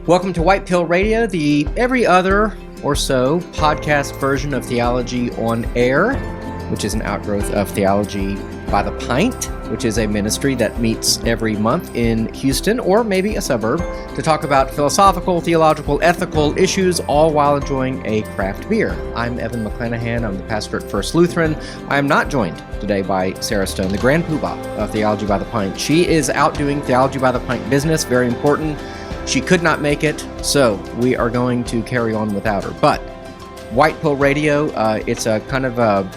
Welcome to White Pill Radio, the every other or so podcast version of Theology on Air, which is an outgrowth of Theology by the Pint, which is a ministry that meets every month in Houston, or maybe a suburb, to talk about philosophical, theological, ethical issues, all while enjoying a craft beer. I'm Evan McClanahan. I'm the pastor at First Lutheran. I am not joined today by Sarah Stone, the grand poobah of Theology by the Pint. She is out doing Theology by the Pint business, very important. She could not make it, so we are going to carry on without her. But White Pill Radio, it's a kind of a,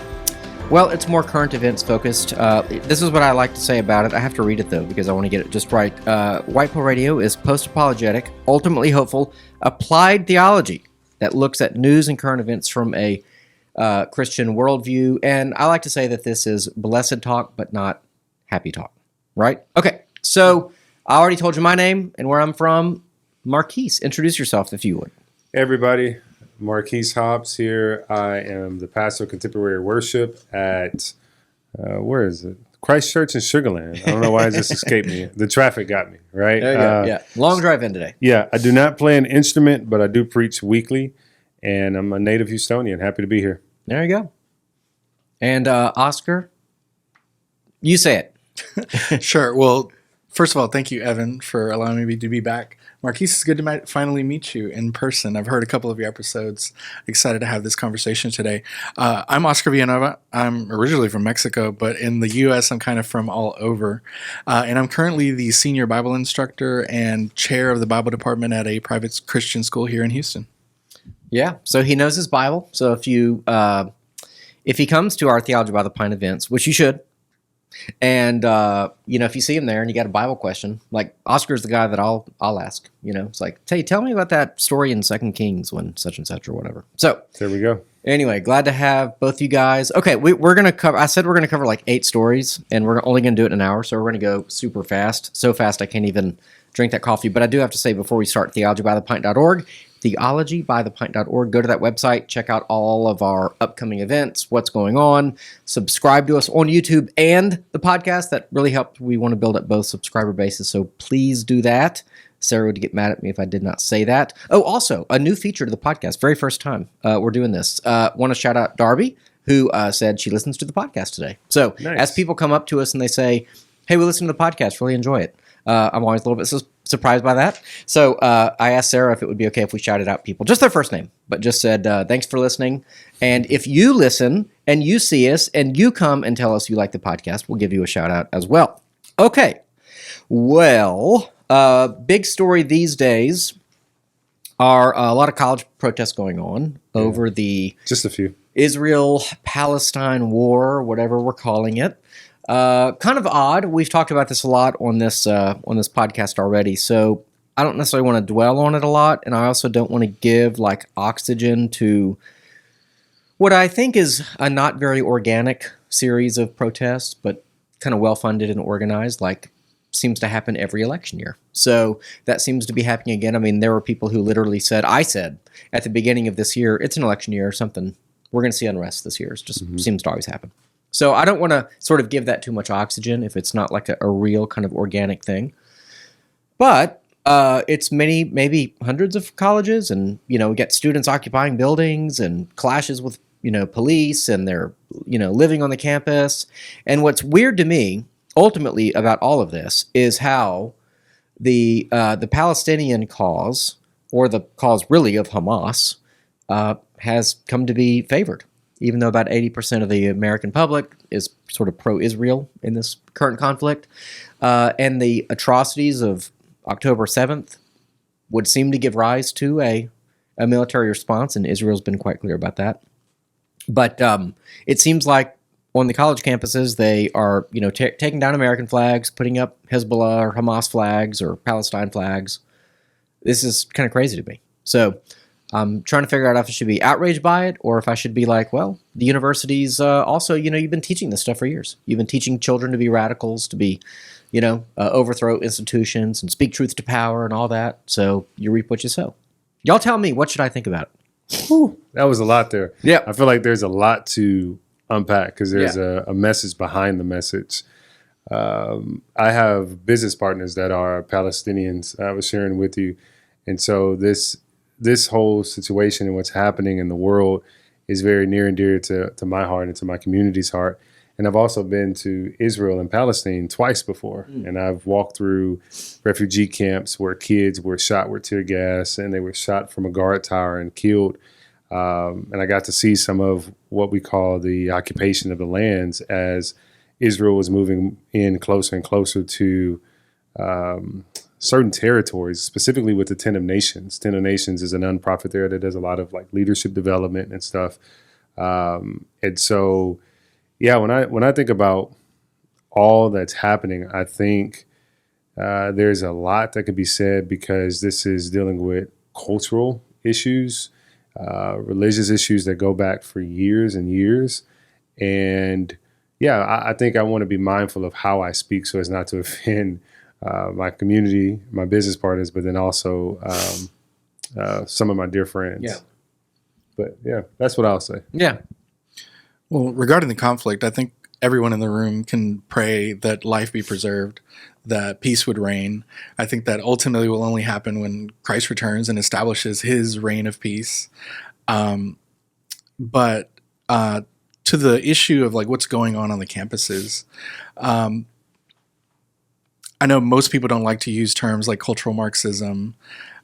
well, it's more current events focused. This is what I like to say about it. I have to read it, though, because I want to get it just right. White Pill Radio is post-apologetic, ultimately hopeful, applied theology that looks at news and current events from a Christian worldview. And I like to say that this is blessed talk, but not happy talk, right? Okay, so I already told you my name and where I'm from. Marquice, introduce yourself if you would. Hey everybody, Marquice Hobbs here. I am the pastor of contemporary worship at, where is it? Christ Church in Sugarland. I don't know why it just escaped me. The traffic got me, right? There you go, yeah. Long drive in today. Yeah, I do not play an instrument, but I do preach weekly, and I'm a native Houstonian. Happy to be here. There you go. And Oscar, you say it. Sure. Well, first of all, thank you, Evan, for allowing me to be back. Marquice, it's good to finally meet you in person. I've heard a couple of your episodes. Excited to have this conversation today. I'm Oscar Villanueva. I'm originally from Mexico, but in the U.S., I'm kind of from all over. And I'm currently the senior Bible instructor and chair of the Bible department at a private Christian school here in Houston. Yeah, so he knows his Bible. So if he comes to our Theology by the Pint events, which you should, and if you see him there and you got a Bible question, like Oscar's the guy that I'll ask. It's like, hey, tell me about that story in 2 Kings when such and such or whatever. So there we go. Anyway, glad to have both you guys. Okay, we're gonna cover. I said we're gonna cover like 8 stories, and we're only gonna do it in an hour, so we're gonna go super fast. So fast I can't even drink that coffee. But I do have to say before we start, theologybythepint.org. theologybythepint.org. Go to that website, check out all of our upcoming events, what's going on. Subscribe to us on YouTube and the podcast. That really helped. We want to build up both subscriber bases, so please do that. Sarah would get mad at me if I did not say that. Oh, also, a new feature to the podcast. Very first time we're doing this. Want to shout out Darby, who said she listens to the podcast today. So nice. As people come up to us and they say, hey, we listen to the podcast, really enjoy it. I'm always a little bit surprised by that. So I asked Sarah if it would be okay if we shouted out people, just their first name, but just said, thanks for listening. And if you listen and you see us and you come and tell us you like the podcast, we'll give you a shout out as well. Okay. Well, big story these days are a lot of college protests going on over the just a few Israel-Palestine war, whatever we're calling it. Kind of odd. We've talked about this a lot on this podcast already, so I don't necessarily want to dwell on it a lot, and I also don't want to give like oxygen to what I think is a not very organic series of protests, but kind of well-funded and organized, like seems to happen every election year. So that seems to be happening again. I mean, there were people who literally said, I said at the beginning of this year, it's an election year or something. We're going to see unrest this year. It just seems to always happen. So I don't want to sort of give that too much oxygen if it's not like a real kind of organic thing. But it's maybe hundreds of colleges, and we get students occupying buildings and clashes with police, and they're living on the campus. And what's weird to me, ultimately, about all of this is how the Palestinian cause, or the cause really of Hamas, has come to be favored. Even though about 80% of the American public is sort of pro-Israel in this current conflict. And the atrocities of October 7th would seem to give rise to a military response, and Israel's been quite clear about that. But it seems like on the college campuses, they are taking down American flags, putting up Hezbollah or Hamas flags or Palestine flags. This is kind of crazy to me. So I'm trying to figure out if I should be outraged by it, or if I should be like, well, the universities also, you've been teaching this stuff for years. You've been teaching children to be radicals, to be, overthrow institutions and speak truth to power and all that. So you reap what you sow. Y'all tell me, what should I think about it? Whew, that was a lot there. Yeah. I feel like there's a lot to unpack because there's a message behind the message. I have business partners that are Palestinians. I was sharing with you. And so this whole situation and what's happening in the world is very near and dear to my heart and to my community's heart. And I've also been to Israel and Palestine twice before. And I've walked through refugee camps where kids were shot with tear gas and they were shot from a guard tower and killed. And I got to see some of what we call the occupation of the lands as Israel was moving in closer and closer to certain territories, specifically with the Tent of Nations. Tent of Nations is a nonprofit there that does a lot of like leadership development and stuff. And so, yeah, when I think about all that's happening, I think there's a lot that could be said because this is dealing with cultural issues, religious issues that go back for years and years. And yeah, I think I want to be mindful of how I speak so as not to offend my community, my business partners, but then also some of my dear friends. Yeah. But yeah, that's what I'll say. Yeah. Well, regarding the conflict, I think everyone in the room can pray that life be preserved, that peace would reign. I think that ultimately will only happen when Christ returns and establishes his reign of peace. But to the issue of like what's going on the campuses, I know most people don't like to use terms like cultural Marxism,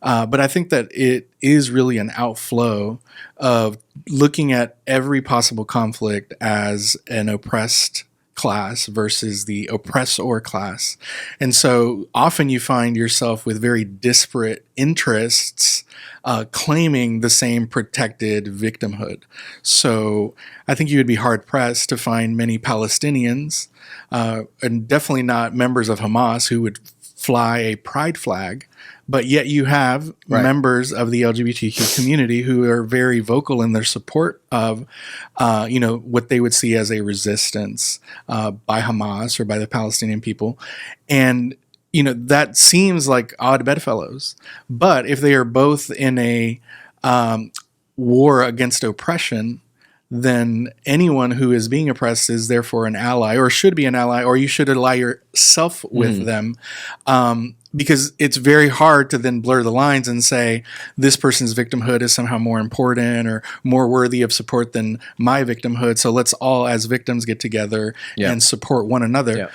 but I think that it is really an outflow of looking at every possible conflict as an oppressed class versus the oppressor class. And so often you find yourself with very disparate interests claiming the same protected victimhood. So I think you would be hard pressed to find many Palestinians, and definitely not members of Hamas, who would fly a pride flag. But yet you have members of the LGBTQ community who are very vocal in their support of, what they would see as a resistance by Hamas or by the Palestinian people. And, that seems like odd bedfellows. But if they are both in a war against oppression, then anyone who is being oppressed is therefore an ally or should be an ally, or you should ally yourself with them. Because it's very hard to then blur the lines and say this person's victimhood is somehow more important or more worthy of support than my victimhood. So let's all as victims get together and support one another,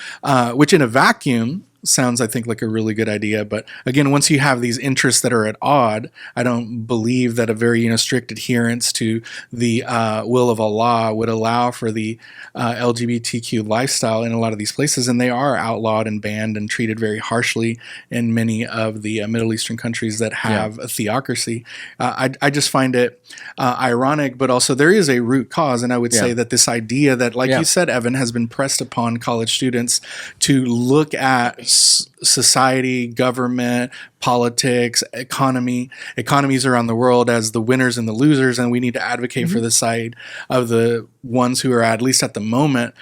which in a vacuum sounds, I think, like a really good idea. But again, once you have these interests that are at odd, I don't believe that a very strict adherence to the will of Allah would allow for the LGBTQ lifestyle in a lot of these places. And they are outlawed and banned and treated very harshly in many of the Middle Eastern countries that have a theocracy. I just find it ironic, but also there is a root cause. And I would say that this idea that, like you said, Evan, has been pressed upon college students to look at society, government, politics, economies around the world as the winners and the losers, and we need to advocate for the side of the ones who are, at least at the moment,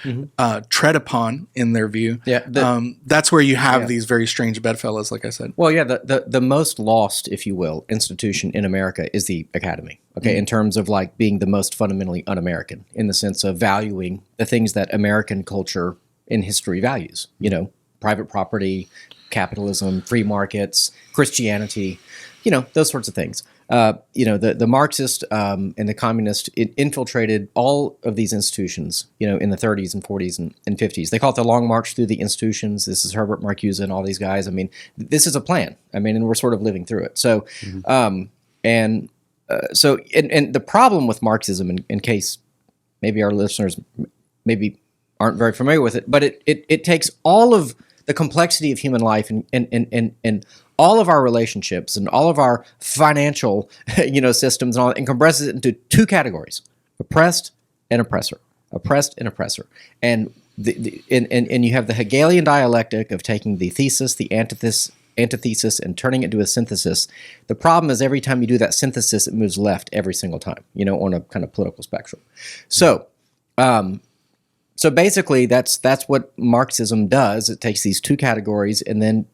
tread upon in their view. That's where you have these very strange bedfellows, like I said. Well, the most lost, if you will, institution in America is the academy. Okay, in terms of like being the most fundamentally un-American, in the sense of valuing the things that American culture in history values. Private property, capitalism, free markets, Christianity, those sorts of things. The Marxist and the communist infiltrated all of these institutions, in the 30s and 40s and 50s. They call it the Long March through the institutions. This is Herbert Marcuse and all these guys. I mean, this is a plan. I mean, and we're sort of living through it. So, and the problem with Marxism, in case maybe our listeners maybe aren't very familiar with it, but it takes all of the complexity of human life and all of our relationships and all of our financial, systems and all, and compresses it into two categories: oppressed and oppressor, oppressed and oppressor. And and you have the Hegelian dialectic of taking the thesis, the antithesis, and turning it into a synthesis. The problem is every time you do that synthesis, it moves left every single time, on a kind of political spectrum. So, So basically, that's what Marxism does. It takes these two categories, and then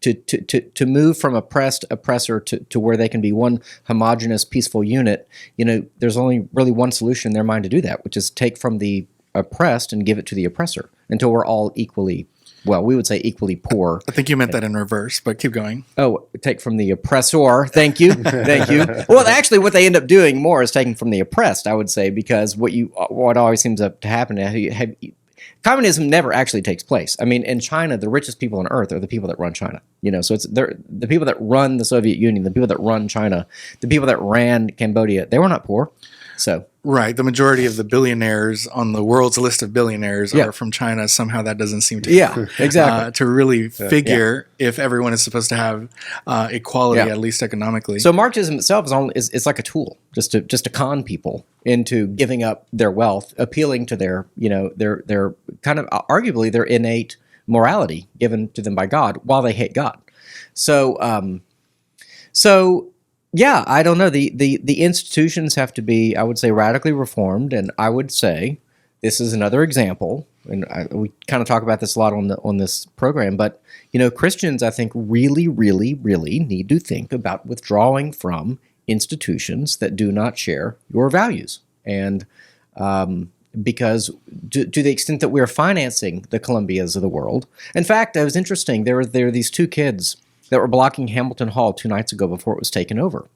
to move from oppressor to where they can be one homogenous, peaceful unit. There's only really one solution in their mind to do that, which is take from the oppressed and give it to the oppressor until we're all equally well, we would say equally poor. I think you meant that in reverse, but keep going. Oh, take from the oppressor. Thank you. Thank you. Well, actually, what they end up doing more is taking from the oppressed, I would say, because what always seems to happen, communism never actually takes place. I mean, in China, the richest people on earth are the people that run China. So it's the people that run the Soviet Union, the people that run China, the people that ran Cambodia. They were not poor. So right, the majority of the billionaires on the world's list of billionaires are from China. Somehow that doesn't seem to exactly to really figure if everyone is supposed to have equality at least economically. So Marxism itself is like a tool just to con people into giving up their wealth, appealing to their kind of arguably their innate morality given to them by God while they hate God. So yeah, I don't know. The institutions have to be, I would say, radically reformed, and I would say this is another example. And we kind of talk about this a lot on this program, but Christians, I think, really, really, really need to think about withdrawing from institutions that do not share your values, and because to the extent that we're financing the Columbias of the world. In fact, it was interesting. There were these two kids that were blocking Hamilton Hall 2 nights ago before it was taken over.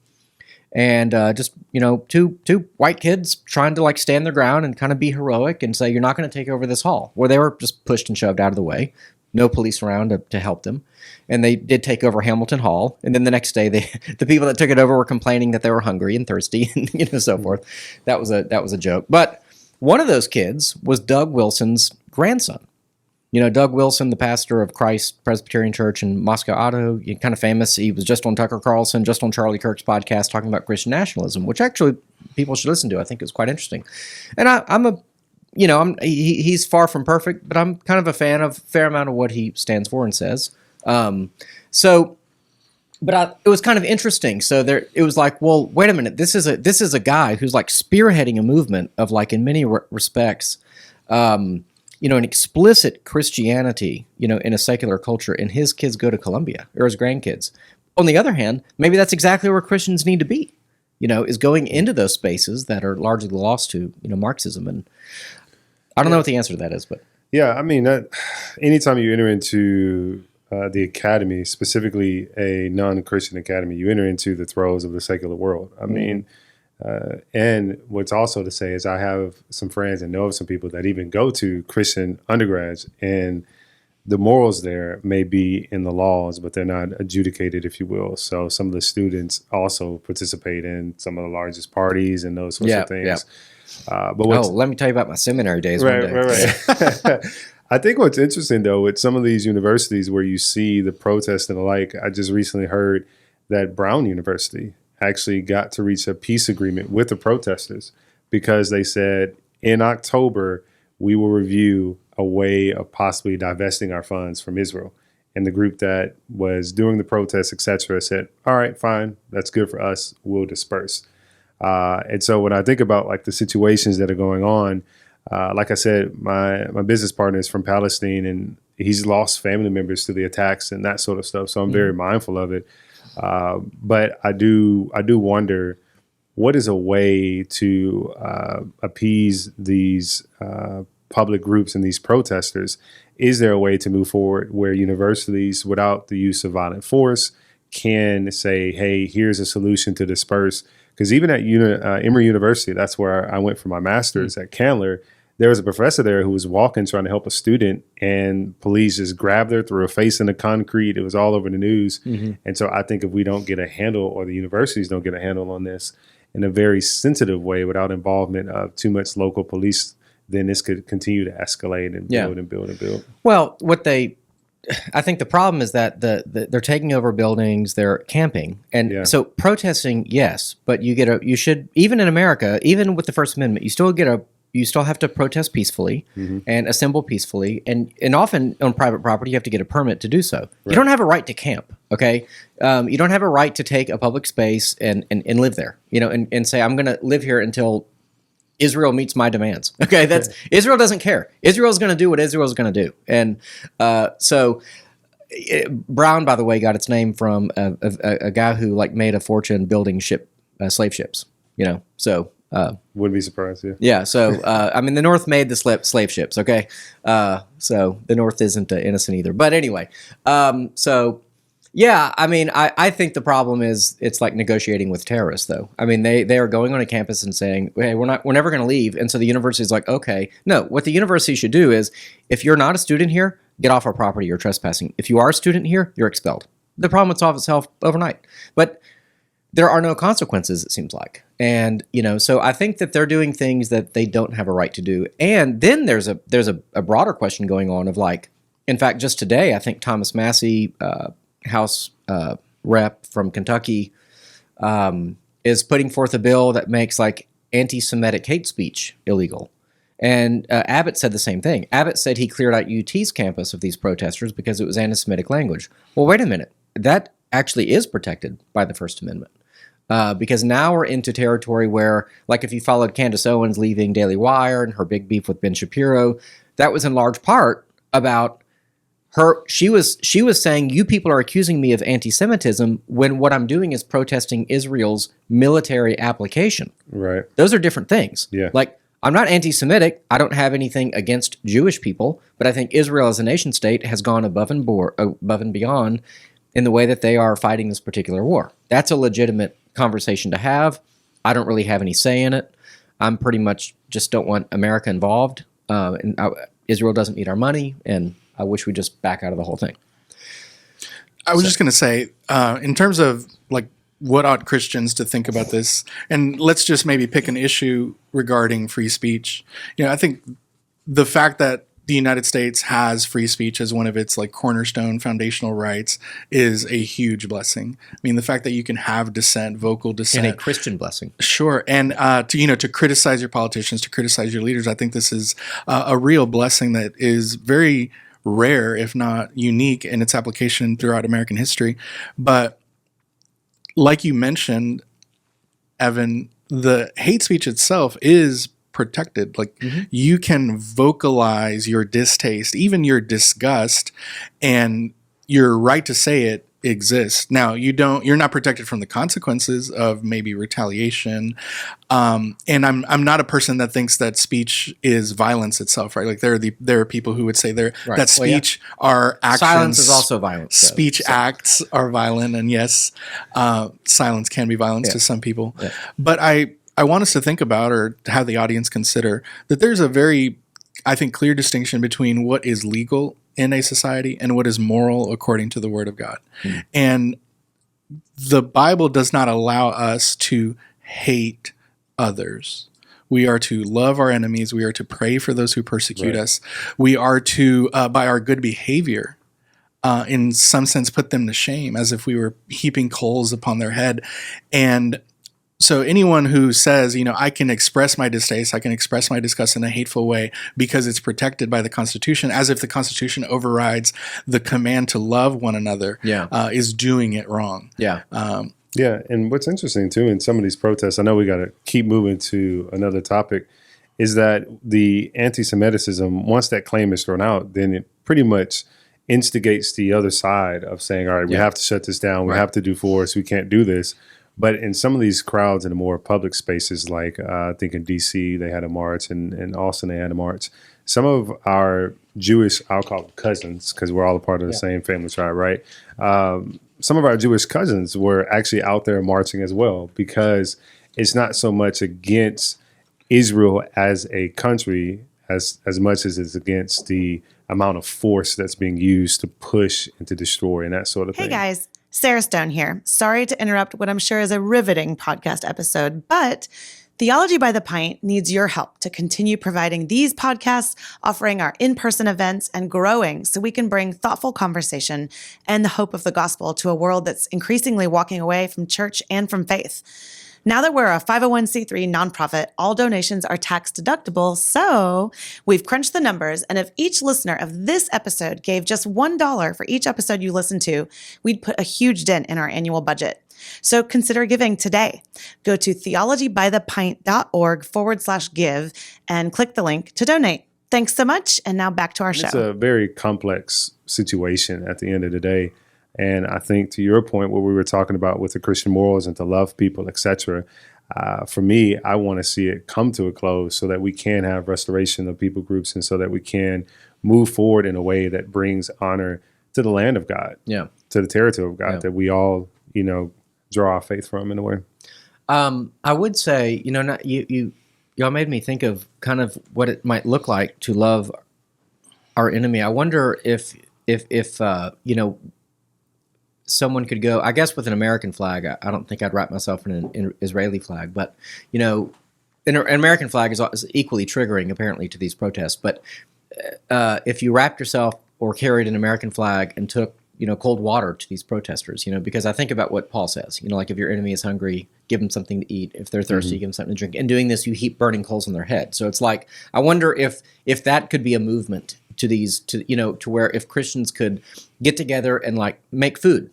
And just, two white kids trying to stand their ground and kind of be heroic and say, you're not going to take over this hall. Where they were just pushed and shoved out of the way. No police around to help them. And they did take over Hamilton Hall. And then the next day, the people that took it over were complaining that they were hungry and thirsty and so forth. That was a joke. But one of those kids was Doug Wilson's grandson. Doug Wilson, the pastor of Christ Presbyterian Church in Moscow, Idaho, kind of famous. He was just on Tucker Carlson, just on Charlie Kirk's podcast talking about Christian nationalism, which actually people should listen to. I think it's quite interesting. And he's far from perfect, but I'm kind of a fan of a fair amount of what he stands for and says. It was kind of interesting. So it was like, well, wait a minute. This is a guy who's spearheading a movement of in many respects, an explicit Christianity, in a secular culture, and his kids go to Columbia, or his grandkids. On the other hand, maybe that's exactly where Christians need to be, is going into those spaces that are largely lost to, Marxism. And I don't know what the answer to that is, but. Yeah, I mean, anytime you enter into the academy, specifically a non-Christian academy, you enter into the throes of the secular world. I mean, and what's also to say is I have some friends and know of some people that even go to Christian undergrads, and the morals there may be in the laws, but they're not adjudicated, if you will. So some of the students also participate in some of the largest parties and those sorts of things. Yeah. Let me tell you about my seminary days one day. Right. I think what's interesting, though, with some of these universities where you see the protests and the like, I just recently heard that Brown University actually got to reach a peace agreement with the protesters because they said in October, we will review a way of possibly divesting our funds from Israel. And the group that was doing the protests, et cetera, said, all right, fine, that's good for us. We'll disperse. And so when I think about the situations that are going on, like I said, my business partner is from Palestine, and he's lost family members to the attacks and that sort of stuff. So I'm very mindful of it. But I do wonder, what is a way to appease these public groups and these protesters? Is there a way to move forward where universities, without the use of violent force, can say, hey, here's a solution to disperse? Because even at Emory University, that's where I went for my master's at Candler, there was a professor there who was walking trying to help a student, and police just grabbed her, threw her face in the concrete. It was all over the news. Mm-hmm. And so I think if we don't get a handle, or the universities don't get a handle on this in a very sensitive way without involvement of too much local police, then this could continue to escalate and build and build and build. Well, I think the problem is that they're taking over buildings, they're camping, and so protesting, yes, but you should, even in America, even with the First Amendment, you still have to protest peacefully and assemble peacefully, and often on private property you have to get a permit to do so. Right. You don't have a right to camp, okay? You don't have a right to take a public space and live there, and say, I'm going to live here until Israel meets my demands. Okay, Israel doesn't care. Israel's going to do what Israel's going to do. And Brown, by the way, got its name from a guy who made a fortune building slave ships. So Wouldn't be surprised. Yeah. Yeah, so I mean, the North made the slave ships. Okay, so the North isn't innocent either. But anyway, so yeah, I mean, I think the problem is it's like negotiating with terrorists, though. I mean, they are going on a campus and saying, "Hey, we're never going to leave," and so the university is like, "Okay, no." What the university should do is, if you're not a student here, get off our property. You're trespassing. If you are a student here, you're expelled. The problem would solve itself overnight, but there are no consequences, it seems like. And, so I think that they're doing things that they don't have a right to do. And then there's a broader question going on of like, in fact, just today, I think Thomas Massey, House rep from Kentucky, is putting forth a bill that makes like anti-Semitic hate speech illegal. And Abbott said the same thing. Abbott said he cleared out UT's campus of these protesters because it was anti-Semitic language. Well, wait a minute. That actually is protected by the First Amendment. Because now we're into territory where, like if you followed Candace Owens leaving Daily Wire and her big beef with Ben Shapiro, that was in large part about her. She was saying, you people are accusing me of anti-Semitism when what I'm doing is protesting Israel's military application. Right. Those are different things. Yeah. Like, I'm not anti-Semitic. I don't have anything against Jewish people, but I think Israel as a nation state has gone above and beyond in the way that they are fighting this particular war. That's a legitimate conversation to have. I don't really have any say in it. I'm pretty much just don't want America involved. Israel doesn't need our money, and I wish we'd just back out of the whole thing. I was just going to say, in terms of like what ought Christians to think about this, and let's just maybe pick an issue regarding free speech. I think the fact that the United States has free speech as one of its like cornerstone foundational rights is a huge blessing. I mean, the fact that you can have dissent, vocal dissent, And a Christian blessing. Sure. And to criticize your politicians, to criticize your leaders, I think this is a real blessing that is very rare, if not unique, in its application throughout American history. But like you mentioned, Evan, the hate speech itself is protected. Like you can vocalize your distaste, even your disgust, and your right to say it exists. Now, you're not protected from the consequences of maybe retaliation. And I'm not a person that thinks that speech is violence itself, right? Like there are people who would say that speech are actions. Silence is also violence. Speech acts are violent, and yes, silence can be violence to some people. Yeah. But I want us to think about, or to have the audience consider, that there's a very, I think, clear distinction between what is legal in a society and what is moral according to the Word of God. And the Bible does not allow us to hate others. We are to love our enemies. We are to pray for those who persecute us. We are to, by our good behavior, in some sense, put them to shame, as if we were heaping coals upon their head. And so anyone who says, I can express my distaste, I can express my disgust in a hateful way because it's protected by the Constitution, as if the Constitution overrides the command to love one another, is doing it wrong. Yeah. And what's interesting, too, in some of these protests, I know we got to keep moving to another topic, is that the anti-Semiticism, once that claim is thrown out, then it pretty much instigates the other side of saying, all right, we have to shut this down. We have to do force. We can't do this. But in some of these crowds in the more public spaces, like I think in D.C. they had a march, and in Austin they had a march. Some of our Jewish, I'll call them cousins, because we're all a part of the same family tribe, right? Some of our Jewish cousins were actually out there marching as well, because it's not so much against Israel as a country as much as it's against the amount of force that's being used to push and to destroy and that sort of thing. Hey guys. Sarah Stone here. Sorry to interrupt what I'm sure is a riveting podcast episode, but Theology by the Pint needs your help to continue providing these podcasts, offering our in-person events, and growing so we can bring thoughtful conversation and the hope of the gospel to a world that's increasingly walking away from church and from faith. Now that we're a 501c3 nonprofit, all donations are tax deductible, so we've crunched the numbers, and if each listener of this episode gave just $1 for each episode you listen to, we'd put a huge dent in our annual budget. So consider giving today. Go to theologybythepint.org/give and click the link to donate. Thanks so much, and now back to our show. It's a very complex situation at the end of the day. And I think to your point, what we were talking about with the Christian morals and to love people, etc., For me, I want to see it come to a close so that we can have restoration of people groups and so that we can move forward in a way that brings honor to the land of God, to the territory of God, that we all, draw our faith from in a way. I would say, y'all made me think of kind of what it might look like to love our enemy. I wonder if someone could go, I guess with an American flag. I don't think I'd wrap myself in an Israeli flag, but an American flag is equally triggering apparently to these protests. But if you wrapped yourself or carried an American flag and took cold water to these protesters, because I think about what Paul says, like if your enemy is hungry, give them something to eat. If they're thirsty, give them something to drink. And doing this, you heap burning coals on their head. So it's like, I wonder if that could be a movement to these, to where if Christians could get together and like make food,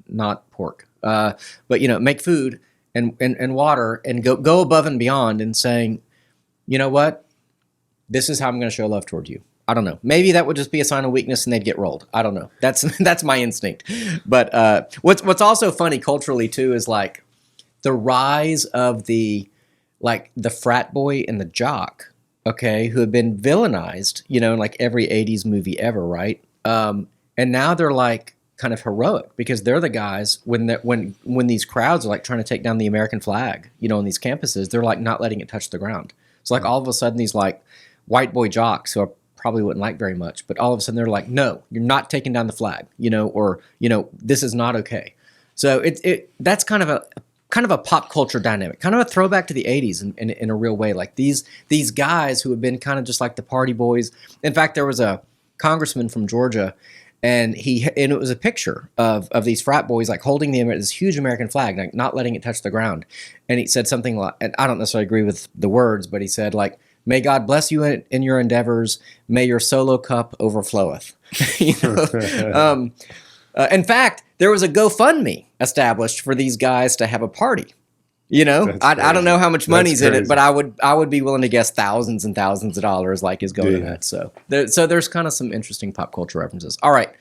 not pork, but make food and water and go above and beyond and saying, you know what, this is how I'm going to show love toward you. I don't know. Maybe that would just be a sign of weakness and they'd get rolled. I don't know. That's my instinct. But what's also funny culturally too is like the rise of the frat boy and the jock, okay, who have been villainized, in like every 80s movie ever, right? And now they're like kind of heroic because they're the guys when these crowds are like trying to take down the American flag, on these campuses, they're like not letting it touch the ground. So like all of a sudden these like white boy jocks who are probably wouldn't like very much, but all of a sudden they're like, no, you're not taking down the flag, or this is not okay. So that's kind of a pop culture dynamic, kind of a throwback to the 80s in a real way. Like these guys who have been kind of just like the party boys. In fact, there was a congressman from Georgia, and it was a picture of these frat boys like holding this huge American flag, like not letting it touch the ground. And he said something like, and I don't necessarily agree with the words, but he said like, may God bless you in your endeavors. May your solo cup overfloweth. In fact, there was a GoFundMe established for these guys to have a party. I don't know how much money's in it, but I would be willing to guess thousands and thousands of dollars like is going in that. So there's kind of some interesting pop culture references. All right,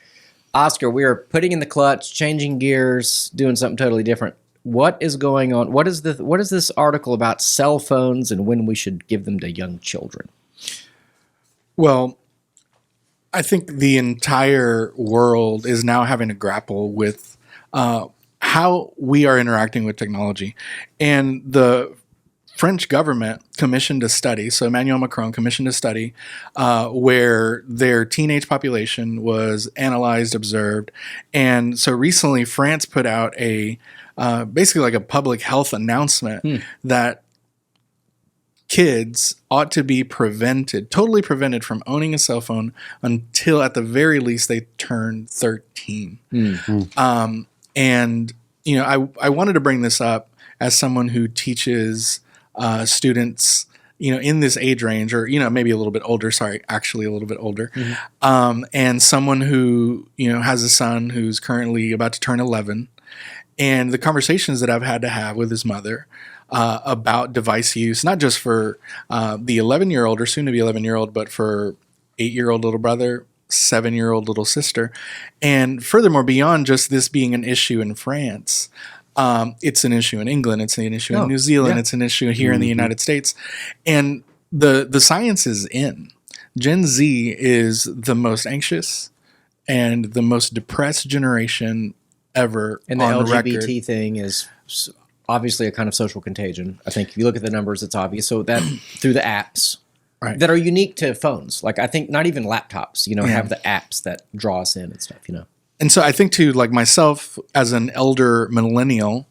Oscar, we are putting in the clutch, changing gears, doing something totally different. What is going on? What is this article about cell phones and when we should give them to young children? Well, I think the entire world is now having to grapple with how we are interacting with technology. And the French government commissioned a study, so Emmanuel Macron commissioned a study where their teenage population was analyzed, observed. And so recently France put out basically like a public health announcement that kids ought to be totally prevented from owning a cell phone until at the very least they turn 13. And, I wanted to bring this up as someone who teaches students, in this age range or, maybe a little bit older, actually a little bit older. And someone who, has a son who's currently about to turn 11. And the conversations that I've had to have with his mother about device use, not just for the 11-year-old or soon to be 11-year-old, but for 8-year-old little brother, 7-year-old little sister. And furthermore, beyond just this being an issue in France, it's an issue in England, it's an issue in New Zealand, it's an issue here in the United States. And the science is in. Gen Z is the most anxious and the most depressed generation ever. And the on LGBT record. thing is obviously a kind of social contagion. I think if you look at the numbers, it's obvious. So that through the apps that are unique to phones, like I think not even laptops, have the apps that draw us in and stuff, And so I think too, like myself as an elder millennial,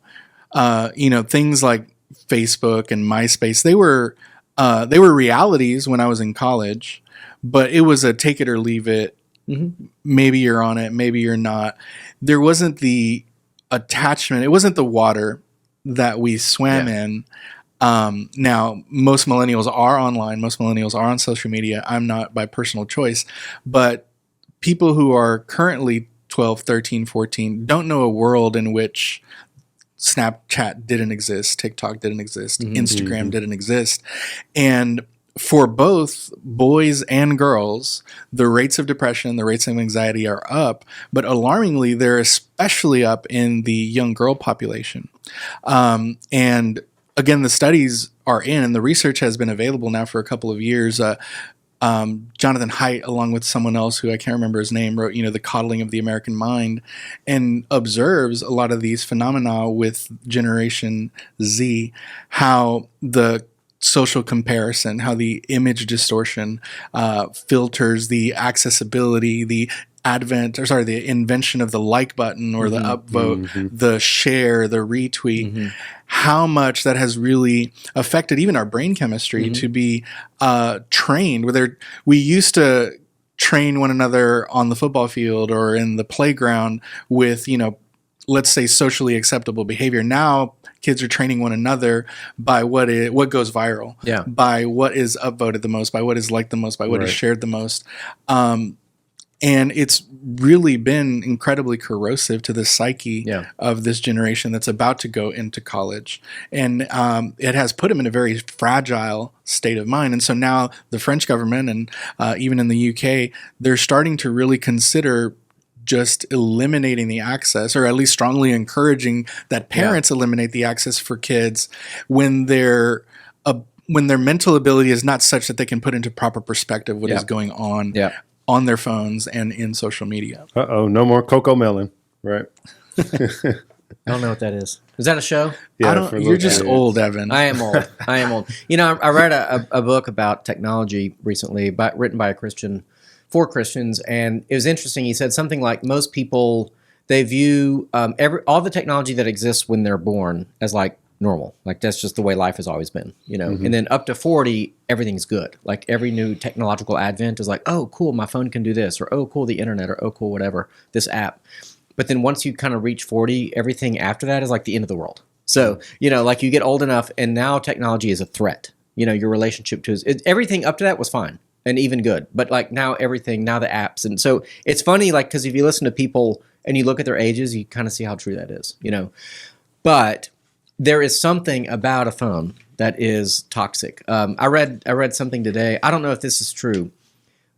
things like Facebook and MySpace, they were realities when I was in college, but it was a take it or leave it. Maybe you're on it, maybe you're not. There wasn't the attachment. It wasn't the water that we swam in. Now, most millennials are online. Most millennials are on social media. I'm not by personal choice. But people who are currently 12, 13, 14 don't know a world in which Snapchat didn't exist, TikTok didn't exist, Instagram didn't exist. And for both boys and girls, the rates of depression, the rates of anxiety are up, but alarmingly, they're especially up in the young girl population. And again, the studies are in, and the research has been available now for a couple of years. Jonathan Haidt, along with someone else who I can't remember his name, wrote, The Coddling of the American Mind, and observes a lot of these phenomena with Generation Z, how the social comparison, how the image distortion filters the accessibility, the invention of the like button or the upvote, the share, the retweet, how much that has really affected even our brain chemistry to be trained. We used to train one another on the football field or in the playground with, let's say socially acceptable behavior. Now kids are training one another by what goes viral, by what is upvoted the most, by what is liked the most, by what is shared the most. And it's really been incredibly corrosive to the psyche of this generation that's about to go into college. And it has put them in a very fragile state of mind. And so now the French government and even in the UK, they're starting to really consider just eliminating the access, or at least strongly encouraging that parents eliminate the access for kids when their mental ability is not such that they can put into proper perspective what is going on on their phones and in social media. No more Coco Melon, right? I don't know what that is. Is that a show? Yeah, you're just old, Evan. I am old. I read a book about technology recently, written by a Christian, for Christians, and it was interesting. He said something like most people, they view all the technology that exists when they're born as like normal. Like that's just the way life has always been, And then up to 40, everything's good. Like every new technological advent is like, oh, cool, my phone can do this, or oh, cool, the internet, or oh, cool, whatever, this app. But then once you kind of reach 40, everything after that is like the end of the world. So, like you get old enough and now technology is a threat. Your relationship to everything up to that was fine and even good. But like now the apps. And so it's funny, like, because if you listen to people and you look at their ages, you kind of see how true that is, But there is something about a phone that is toxic. I read something today. I don't know if this is true,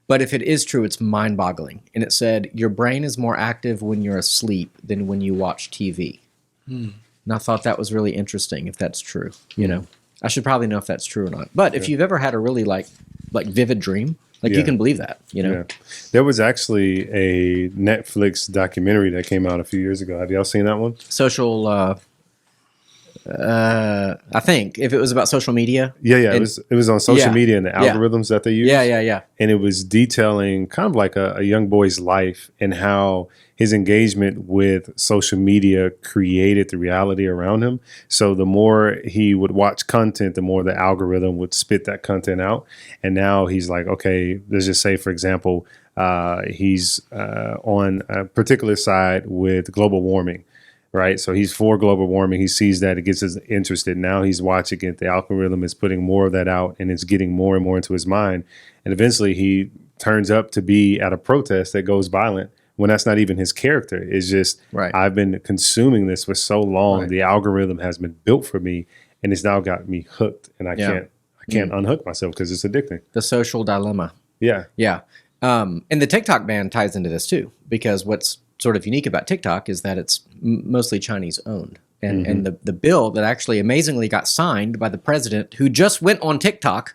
but if it is true, it's mind-boggling. And it said your brain is more active when you're asleep than when you watch TV. And I thought that was really interesting. If that's true, I should probably know if that's true or not. But if you've ever had a really like vivid dream, you can believe that. Yeah. There was actually a Netflix documentary that came out a few years ago. Have y'all seen that one? Social. I think if it was about social media. It was on social media and the algorithms that they use. Yeah. And it was detailing kind of like a young boy's life and how his engagement with social media created the reality around him. So the more he would watch content, the more the algorithm would spit that content out. And now he's like, okay, let's just say, for example, he's on a particular side with global warming. Right. So he's for global warming. He sees that, it gets us interested. Now he's watching it. The algorithm is putting more of that out and it's getting more and more into his mind. And eventually he turns up to be at a protest that goes violent when that's not even his character. It's just, I've been consuming this for so long. Right. The algorithm has been built for me and it's now got me hooked and I can't unhook myself because it's addicting. The social dilemma. Yeah. Yeah. And the TikTok ban ties into this too, because what's sort of unique about TikTok is that it's mostly Chinese owned. And the bill that actually amazingly got signed by the president who just went on TikTok,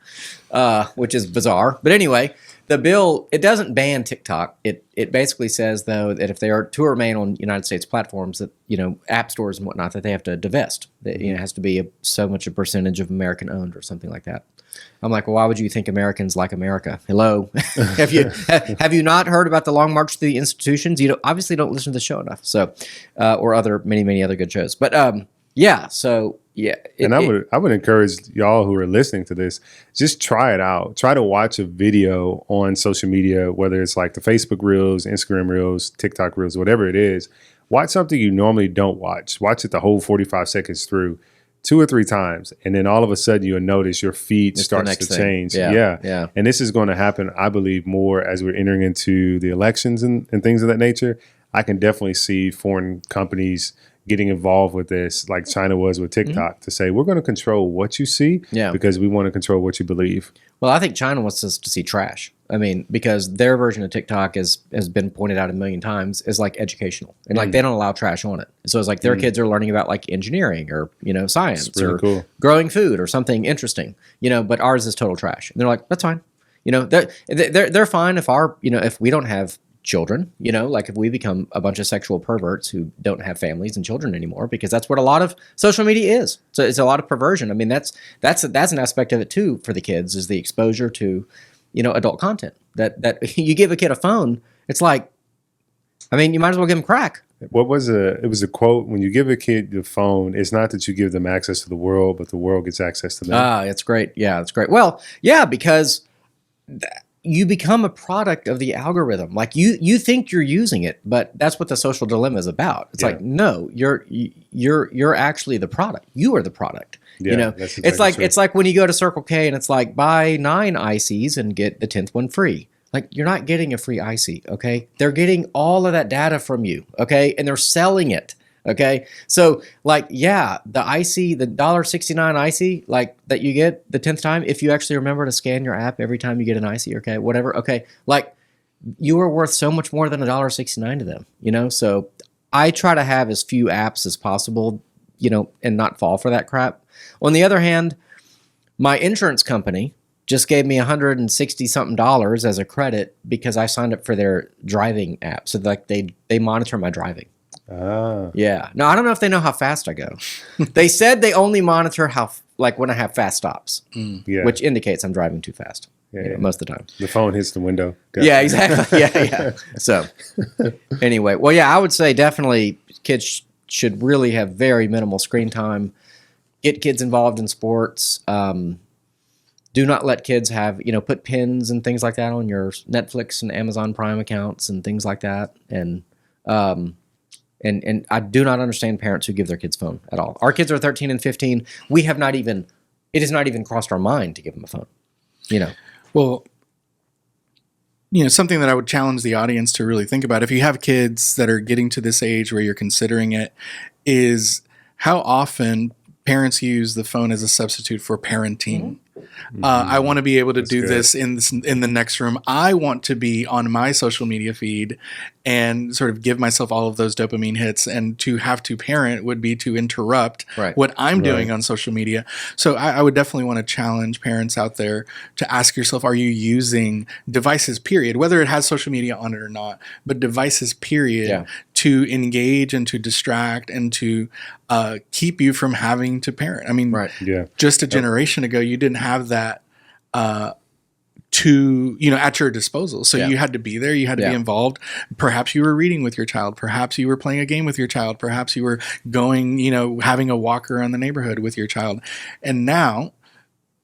which is bizarre. But anyway, the bill, it doesn't ban TikTok. It basically says, though, that if they are to remain on United States platforms, that, app stores and whatnot, that they have to divest. That, it has to be so much a percentage of American owned or something like that. I'm like, well, why would you think Americans like America? Hello. have you not heard about the Long March Through the Institutions? You obviously don't listen to the show enough. So, or many other good shows. But so yeah. I would encourage y'all who are listening to this, just try it out. Try to watch a video on social media, whether it's like the Facebook Reels, Instagram Reels, TikTok Reels, whatever it is. Watch something you normally don't watch. Watch it the whole 45 seconds through 2 or 3 times, and then all of a sudden you'll notice your feed starts to change. Yeah. And this is going to happen, I believe, more as we're entering into the elections and things of that nature. I can definitely see foreign companies getting involved with this, like China was with TikTok, to say, we're going to control what you see because we want to control what you believe. Well, I think China wants us to see trash. I mean, because their version of TikTok has been pointed out a million times is like educational, and like they don't allow trash on it. So it's like their kids are learning about like engineering or science really or cool. growing food or something interesting. But ours is total trash. And they're like, that's fine. They're fine if if we don't have children, like if we become a bunch of sexual perverts who don't have families and children anymore, because that's what a lot of social media is. So it's a lot of perversion. I mean, that's an aspect of it too for the kids, is the exposure to, adult content. That you give a kid a phone, it's like, I mean, you might as well give them crack. It was a quote: when you give a kid the phone, it's not that you give them access to the world, but the world gets access to them. Ah, it's great. Yeah, it's great. Well, yeah, because you become a product of the algorithm. Like you think you're using it, but that's what the social dilemma is about. It's like, no, you're actually the product. You are the product. Yeah, that's exactly it's like when you go to Circle K and it's like, buy 9 ices and get the 10th one free. Like, you're not getting a free icy, okay? They're getting all of that data from you, okay? And they're selling it. Okay, so like, yeah, the icy, the $1.69 icy, like that you get the 10th time, if you actually remember to scan your app every time you get an icy, okay, whatever, okay, like you are worth so much more than $1.69 to them, So I try to have as few apps as possible, and not fall for that crap. On the other hand, my insurance company just gave me $160 something as a credit because I signed up for their driving app, so like they monitor my driving. Ah. Yeah. No, I don't know if they know how fast I go. They said they only monitor when I have fast stops, which indicates I'm driving too fast. Most of the time. The phone hits the window. Yeah, exactly. Yeah. So anyway, well, yeah, I would say definitely kids should really have very minimal screen time. Get kids involved in sports. Do not let kids have, put pins and things like that on your Netflix and Amazon Prime accounts and things like that. And I do not understand parents who give their kids phone at all. Our kids are 13 and 15. It has not even crossed our mind to give them a phone, Well, something that I would challenge the audience to really think about, if you have kids that are getting to this age where you're considering it, is how often parents use the phone as a substitute for parenting. I want to be able to do this in the next room. I want to be on my social media feed and sort of give myself all of those dopamine hits. And to have to parent would be to interrupt what I'm doing on social media. So I would definitely want to challenge parents out there to ask yourself, are you using devices, period, whether it has social media on it or not, but devices, period, to engage and to distract and to keep you from having to parent. I mean, just a generation ago, you didn't have that at your disposal. So you had to be there. You had to be involved. Perhaps you were reading with your child. Perhaps you were playing a game with your child. Perhaps you were going, having a walk around the neighborhood with your child. And now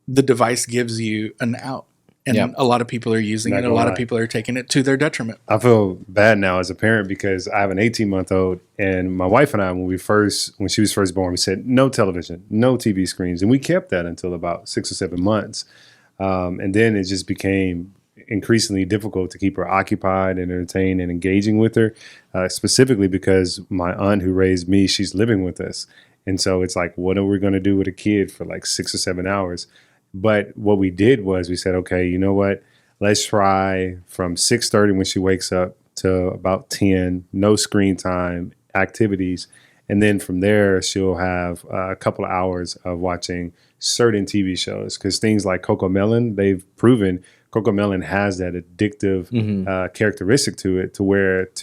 the device gives you an out. And a lot of people are using it. And a lot of people are taking it to their detriment. I feel bad now as a parent because I have an 18-month-old, and my wife and I, when she was first born, we said no television, no TV screens, and we kept that until about 6 or 7 months, and then it just became increasingly difficult to keep her occupied and entertained and engaging with her, specifically because my aunt who raised me, she's living with us, and so it's like, what are we going to do with a kid for like 6 or 7 hours? But what we did was we said, okay, you know what? Let's try from 6:30 when she wakes up to about 10, no screen time, activities. And then from there, she'll have a couple of hours of watching certain TV shows. Because things like Cocomelon, they've proven Cocomelon has that addictive characteristic to it, to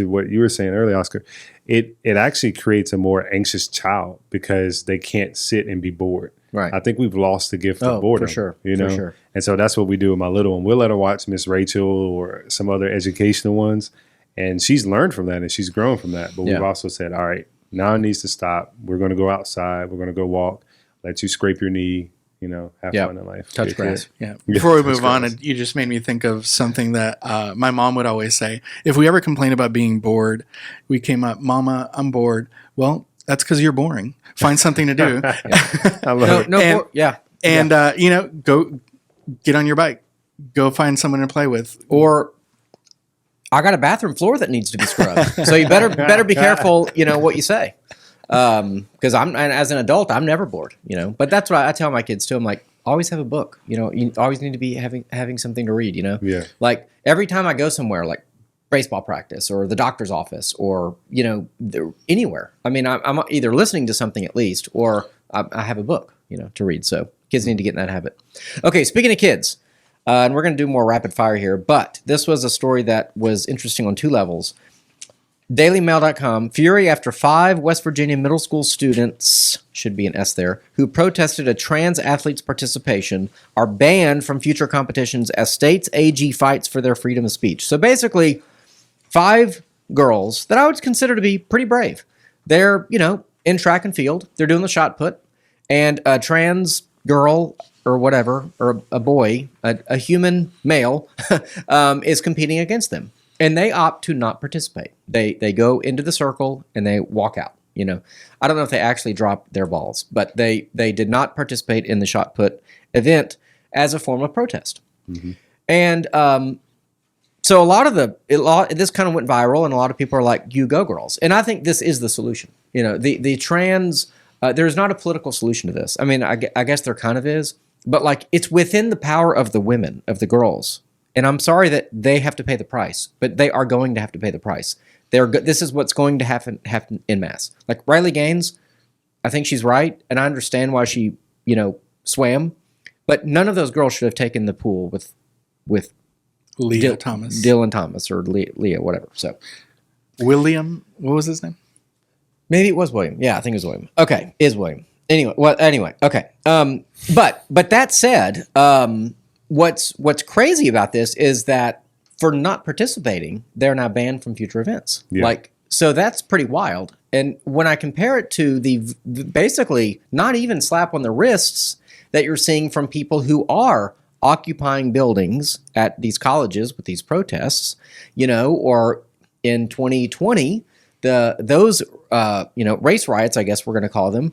what you were saying earlier, Oscar, it actually creates a more anxious child because they can't sit and be bored. Right. I think we've lost the gift of boredom. For sure. For sure. And so that's what we do with my little one. We'll let her watch Miss Rachel or some other educational ones. And she's learned from that and she's grown from that. But we've also said, all right, now it needs to stop. We're going to go outside. We're going to go walk. Let you scrape your knee, have fun in life. Touch grass. Yeah. Before we move on, you just made me think of something that my mom would always say. If we ever complain about being bored, we came up, Mama, I'm bored. Well, that's because you're boring. Find something to do. I love it. Go get on your bike. Go find someone to play with. Or I got a bathroom floor that needs to be scrubbed. So you better be careful, what you say. Because as an adult, I'm never bored, But that's what I tell my kids too. I'm like, always have a book. You always need to be having something to read. Yeah. Like every time I go somewhere, like baseball practice or the doctor's office or anywhere. I mean, I'm either listening to something at least, or I have a book, to read. So kids need to get in that habit. Okay, speaking of kids, and we're going to do more rapid fire here, but this was a story that was interesting on 2 levels. DailyMail.com, fury after 5 West Virginia middle school students, should be an S there, who protested a trans athlete's participation are banned from future competitions as state's AG fights for their freedom of speech. So basically, 5 girls that I would consider to be pretty brave. They're, in track and field. They're doing the shot put. And a trans girl or whatever, or a boy, a human male, is competing against them. And they opt to not participate. They go into the circle and they walk out. I don't know if they actually dropped their balls, but they did not participate in the shot put event as a form of protest. Mm-hmm. And so this kind of went viral, and a lot of people are like, "You go, girls!" And I think this is the solution. The trans. There's not a political solution to this. I mean, I guess there kind of is, but like it's within the power of the women, of the girls. And I'm sorry that they have to pay the price, but they are going to have to pay the price. This is what's going to happen en masse. Like Riley Gaines, I think she's right, and I understand why she, swam, but none of those girls should have taken the pool with Leah Thomas, Dylan Thomas, or Leah, whatever. So William, what was his name? Maybe it was William. Yeah, I think it was William. Okay, is William. Anyway, okay. But that said, what's crazy about this is that for not participating, they're now banned from future events. Yeah. So that's pretty wild. And when I compare it to the basically not even slap on the wrists that you're seeing from people who are occupying buildings at these colleges with these protests, or in 2020, those race riots, I guess we're going to call them,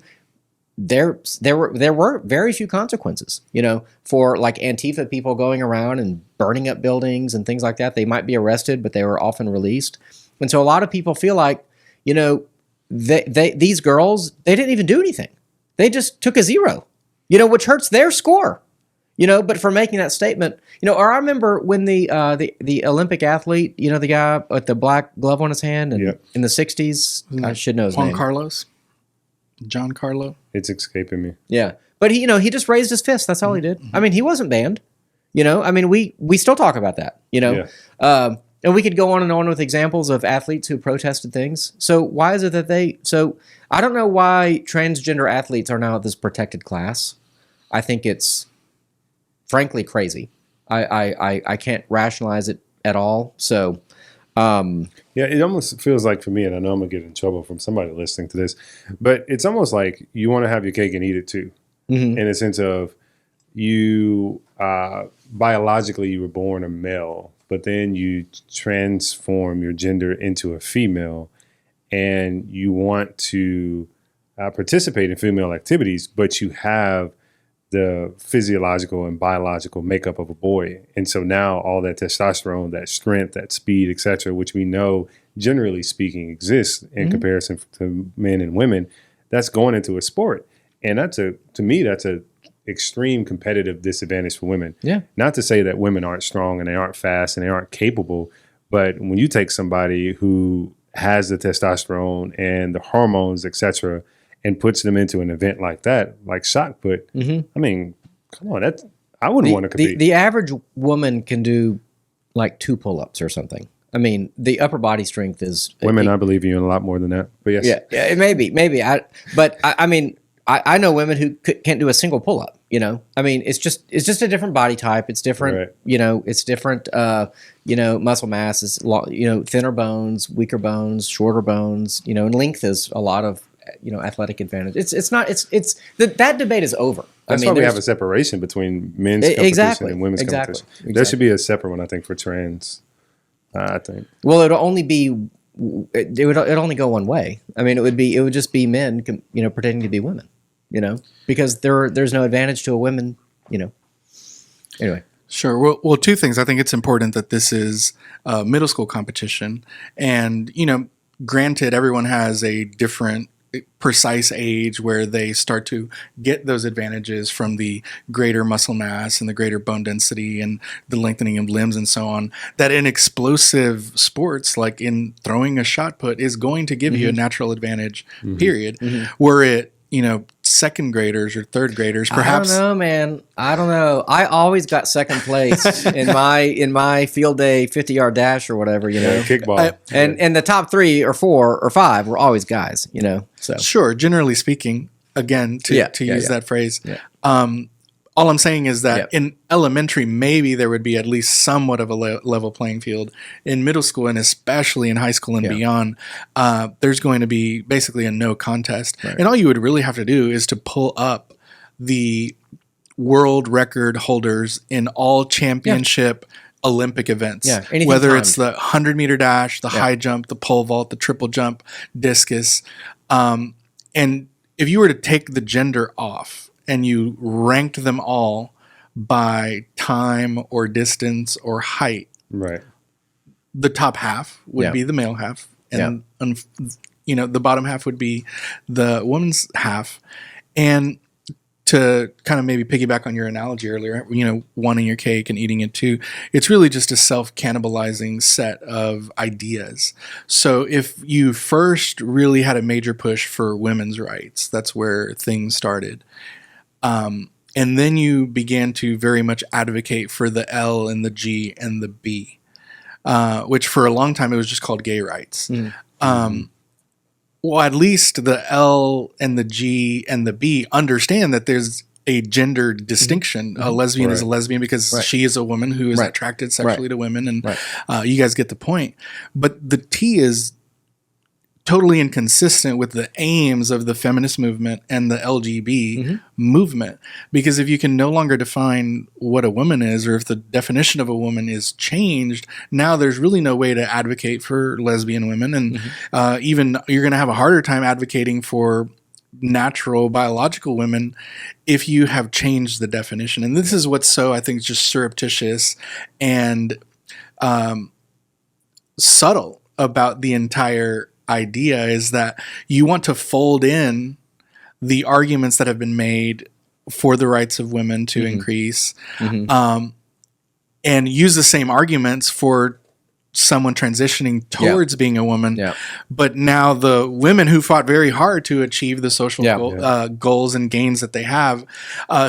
there were very few consequences, for like Antifa people going around and burning up buildings and things like that. They might be arrested, but they were often released. And so a lot of people feel like, these girls, they didn't even do anything. They just took a 0, which hurts their score, but for making that statement, or I remember when the Olympic athlete, the guy with the black glove on his hand and in the 60s, I should know his name. John Carlo. It's escaping me. Yeah. But he just raised his fist. That's all he did. I mean, he wasn't banned. I mean, we still talk about that, Yeah. And we could go on and on with examples of athletes who protested things. So why is it that I don't know why transgender athletes are now this protected class. I think it's frankly crazy. I can't rationalize it at all. So, yeah, it almost feels like for me, and I know I'm gonna get in trouble from somebody listening to this, but it's almost like you want to have your cake and eat it too, in a sense of you biologically you were born a male, but then you transform your gender into a female, and you want to participate in female activities, but you have the physiological and biological makeup of a boy. And so now all that testosterone, that strength, that speed, etc., which we know, generally speaking, exists in comparison to men and women, that's going into a sport. And to me, that's a extreme competitive disadvantage for women. Yeah. Not to say that women aren't strong and they aren't fast and they aren't capable, but when you take somebody who has the testosterone and the hormones, etc., and puts them into an event like that, like shot put. I mean, come on, I wouldn't want to compete. The average woman can do like 2 pull-ups or something. I mean, the upper body strength is women. I believe you in a lot more than that. But yes, yeah, maybe. I mean, I know women who can't do a single pull-up. I mean, it's just a different body type. It's different. Right. It's different. Muscle mass is thinner bones, weaker bones, shorter bones. And length is a lot of athletic advantage. That debate is over. That's why we have a separation between men's competition and women's competition. There should be a separate one, I think, for trans. I think. Well, it'll only only go one way. I mean, it would just be men, pretending to be women, because there's no advantage to a woman, Anyway. Sure. Well, 2 things. I think it's important that this is a middle school competition, and granted, everyone has a different precise age where they start to get those advantages from the greater muscle mass and the greater bone density and the lengthening of limbs and so on, that in explosive sports, like in throwing a shot put, is going to give you a natural advantage, period. Were it, second graders or third graders, perhaps. I don't know, man. I don't know. I always got second place in my field day 50-yard dash or whatever, Kickball. And the top 3 or 4 or 5 were always guys, So Sure, generally speaking, again, to use that phrase. Yeah. All I'm saying is that in elementary, maybe there would be at least somewhat of a level playing field. In middle school, and especially in high school and beyond, there's going to be basically a no contest. Right. And all you would really have to do is to pull up the world record holders in all championship Olympic events. Yeah, whether timed. It's the 100-meter dash, the high jump, the pole vault, the triple jump, discus. And if you were to take the gender off, and you ranked them all by time or distance or height, right, the top half would be the male half, and the bottom half would be the woman's half. And to kind of maybe piggyback on your analogy earlier, wanting your cake and eating it too, it's really just a self-cannibalizing set of ideas. So if you first really had a major push for women's rights, that's where things started. And then you began to very much advocate for the L and the G and the B, which for a long time it was just called gay rights. Well, at least the L and the G and the B understand that there's a gender distinction. A lesbian is a lesbian because she is a woman who is attracted sexually to women, and you guys get the point. But the T is totally inconsistent with the aims of the feminist movement and the LGB movement. Because if you can no longer define what a woman is, or if the definition of a woman is changed, now there's really no way to advocate for lesbian women. And even you're going to have a harder time advocating for natural biological women if you have changed the definition. And this is what's so, I think, just surreptitious and subtle about the entire idea, is that you want to fold in the arguments that have been made for the rights of women to increase, and use the same arguments for someone transitioning towards being a woman. But now the women who fought very hard to achieve the social goals and gains that they have,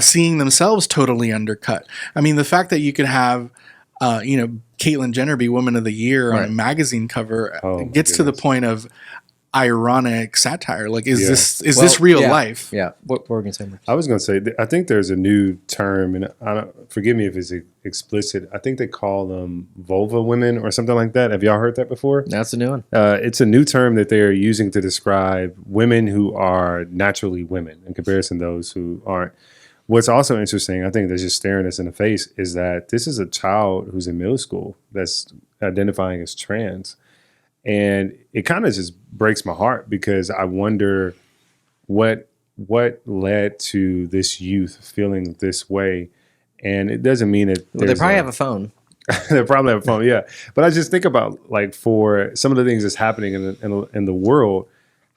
seeing themselves totally undercut. I mean, the fact that you could have Caitlyn Jenner be Woman of the Year on a magazine cover gets to the point of ironic satire. Like, is this real life? Yeah. What were we going to say? I was going to say, I think there's a new term, and forgive me if it's explicit. I think they call them vulva women or something like that. Have y'all heard that before? That's a new one. It's a new term that they're using to describe women who are naturally women in comparison to those who aren't. What's also interesting, I think that's just staring us in the face, is that this is a child who's in middle school that's identifying as trans. And it kind of just breaks my heart, because I wonder what led to this youth feeling this way. And it doesn't mean that they probably have a phone. They probably have a phone, yeah. But I just think about, like, for some of the things that's happening in the world,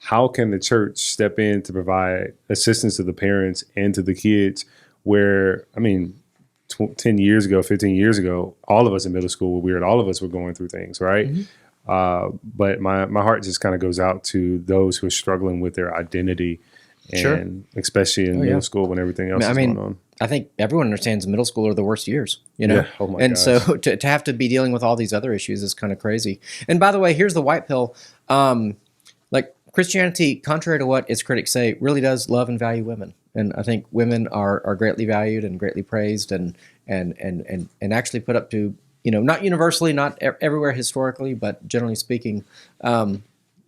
how can the church step in to provide assistance to the parents and to the kids where, 10 years ago, 15 years ago, all of us in middle school were weird. All of us were going through things, right? But my heart just kind of goes out to those who are struggling with their identity, and especially in middle school when everything else is going on. I think everyone understands middle school are the worst years, Yeah. Oh my gosh. So to have to be dealing with all these other issues is kind of crazy. And by the way, here's the white pill. Like, Christianity, contrary to what its critics say, really does love and value women. And I think women are greatly valued and greatly praised and actually put up to, not universally, not everywhere historically, but generally speaking,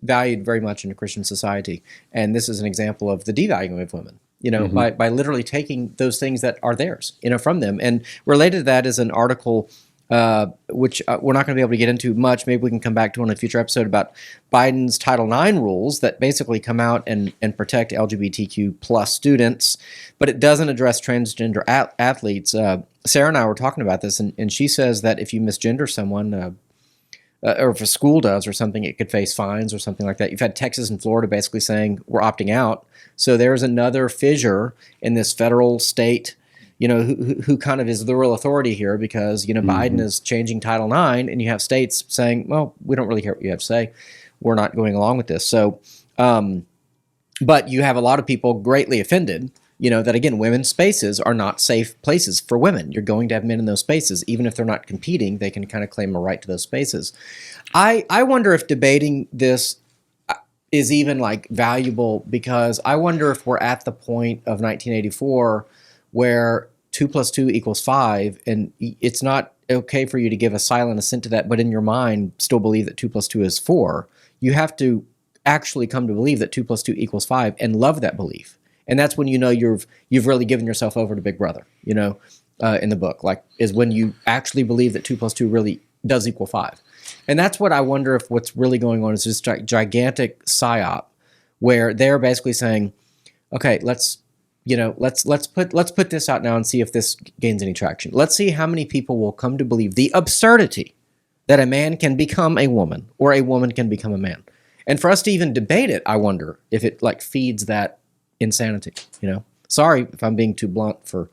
valued very much in a Christian society. And this is an example of the devaluing of women, by literally taking those things that are theirs, from them. And related to that is an article which we're not going to be able to get into much. Maybe we can come back to on a future episode about Biden's Title IX rules that basically come out and protect LGBTQ plus students, but it doesn't address transgender athletes. Sarah and I were talking about this, and she says that if you misgender someone, or if a school does or something, it could face fines or something like that. You've had Texas and Florida basically saying we're opting out. So there's another fissure in this federal state, who kind of is the real authority here because, Biden is changing Title IX and you have states saying, well, we don't really care what you have to say. We're not going along with this. So, but you have a lot of people greatly offended, that again, women's spaces are not safe places for women. You're going to have men in those spaces. Even if they're not competing, they can kind of claim a right to those spaces. I wonder if debating this is even like valuable because I wonder if we're at the point of 1984 where 2 + 2 = 5, and it's not okay for you to give a silent assent to that, but in your mind still believe that 2 + 2 is 4. You have to actually come to believe that 2 + 2 = 5 and love that belief. And that's when you've really given yourself over to Big Brother, in the book, is when you actually believe that 2 + 2 really does equal 5. And that's what I wonder if what's really going on is this gigantic psyop where they're basically saying, okay, let's put this out now and see if this gains any traction. Let's see how many people will come to believe the absurdity that a man can become a woman or a woman can become a man. And for us to even debate it, I wonder if it feeds that insanity, Sorry if I'm being too blunt for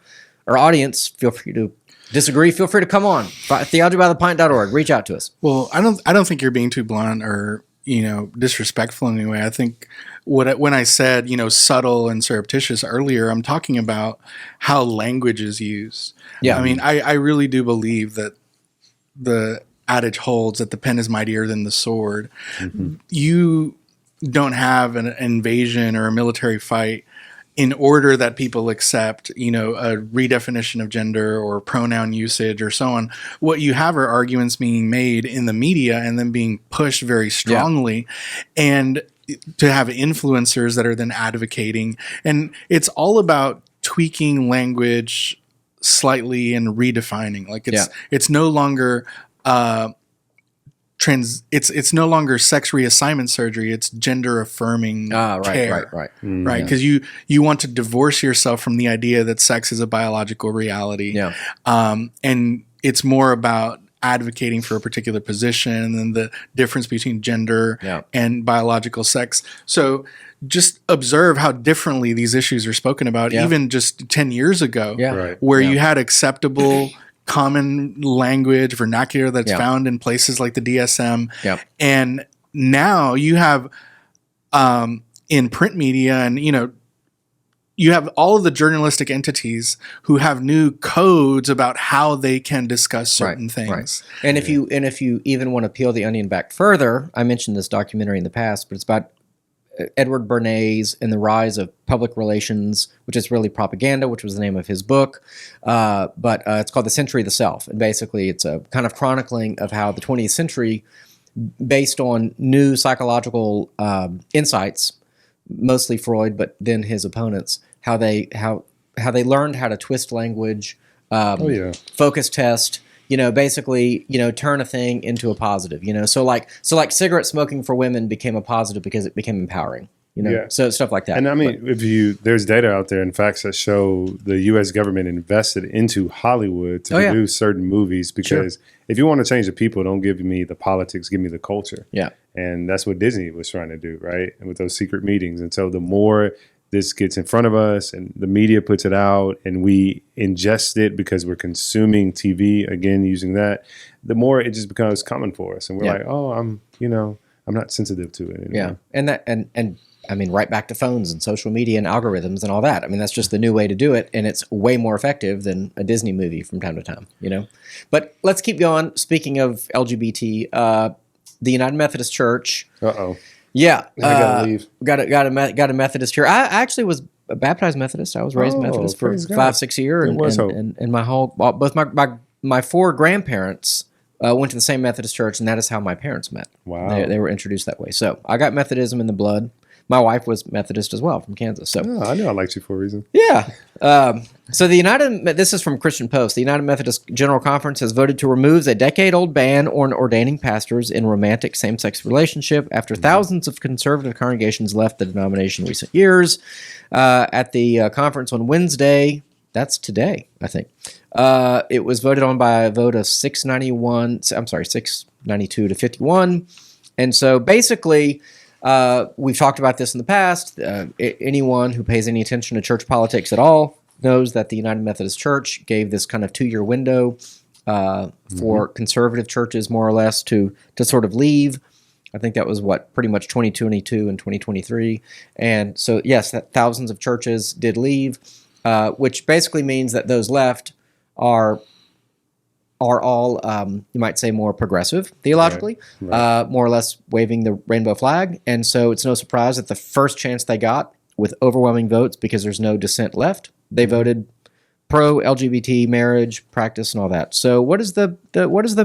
our audience. Feel free to disagree. Feel free to come on. theologybythepint.org. Reach out to us. Well, I don't think you're being too blunt or disrespectful in any way. I think when I said subtle and surreptitious earlier, I'm talking about how language is used. Yeah, I mean, I really do believe that the adage holds that the pen is mightier than the sword. Mm-hmm. You don't have an invasion or a military fight in order that people accept, a redefinition of gender or pronoun usage or so on. What you have are arguments being made in the media and then being pushed very strongly, and to have influencers that are then advocating. And it's all about tweaking language slightly and redefining. It's no longer it's no longer sex reassignment surgery. It's gender affirming care. Right. Right. Because you want to divorce yourself from the idea that sex is a biological reality. Yeah. And it's more about advocating for a particular position and the difference between gender and biological sex. So just observe how differently these issues are spoken about, even just 10 years ago, where you had acceptable common language, vernacular that's found in places like the DSM. And now you have in print media and, you have all of the journalistic entities who have new codes about how they can discuss certain things. Right. And if you even want to peel the onion back further, I mentioned this documentary in the past, but it's about Edward Bernays and the rise of public relations, which is really propaganda, which was the name of his book. But it's called The Century of the Self. And basically it's a kind of chronicling of how the 20th century, based on new psychological insights, mostly Freud, but then his opponents, how they learned how to twist language, focus test, basically, turn a thing into a positive, so like cigarette smoking for women became a positive because it became empowering, so stuff like that. And I mean, there's data out there and facts that show the U.S. government invested into Hollywood to produce certain movies because if you want to change the people, don't give me the politics, give me the culture. Yeah. And that's what Disney was trying to do, right? And with those secret meetings. And so the more this gets in front of us and the media puts it out and we ingest it because we're consuming TV, again, using that, the more it just becomes common for us. And we're like, oh, I'm not sensitive to it anymore. Yeah. And I mean, right back to phones and social media and algorithms and all that. I mean, that's just the new way to do it. And it's way more effective than a Disney movie from time to time, But let's keep going. Speaking of LGBT, the United Methodist Church. Uh-oh. Yeah, I gotta leave. Got a Methodist here. I actually was a baptized Methodist. I was raised Methodist for 5-6 years, and my whole both my 4 grandparents went to the same Methodist church, and that is how my parents met. Wow, they were introduced that way. So I got Methodism in the blood. My wife was Methodist as well from Kansas. So I knew I liked you for a reason. Yeah. So this is from Christian Post. The United Methodist General Conference has voted to remove a decade-old ban on ordaining pastors in romantic same-sex relationship after thousands of conservative congregations left the denomination in recent years. At the conference on Wednesday, that's today, I think, it was voted on by a vote of 691. I'm sorry, 92 to 51. And so basically, we've talked about this in the past. Anyone who pays any attention to church politics at all knows that the United Methodist Church gave this kind of 2-year window for conservative churches, more or less, to sort of leave. I think that was pretty much 2022 and 2023. And so, yes, thousands of churches did leave, which basically means that those left are all, you might say, more progressive theologically, Right. more or less waving the rainbow flag. And so it's no surprise that the first chance they got, with overwhelming votes, because there's no dissent left, they voted pro-LGBT marriage practice and all that. So what does the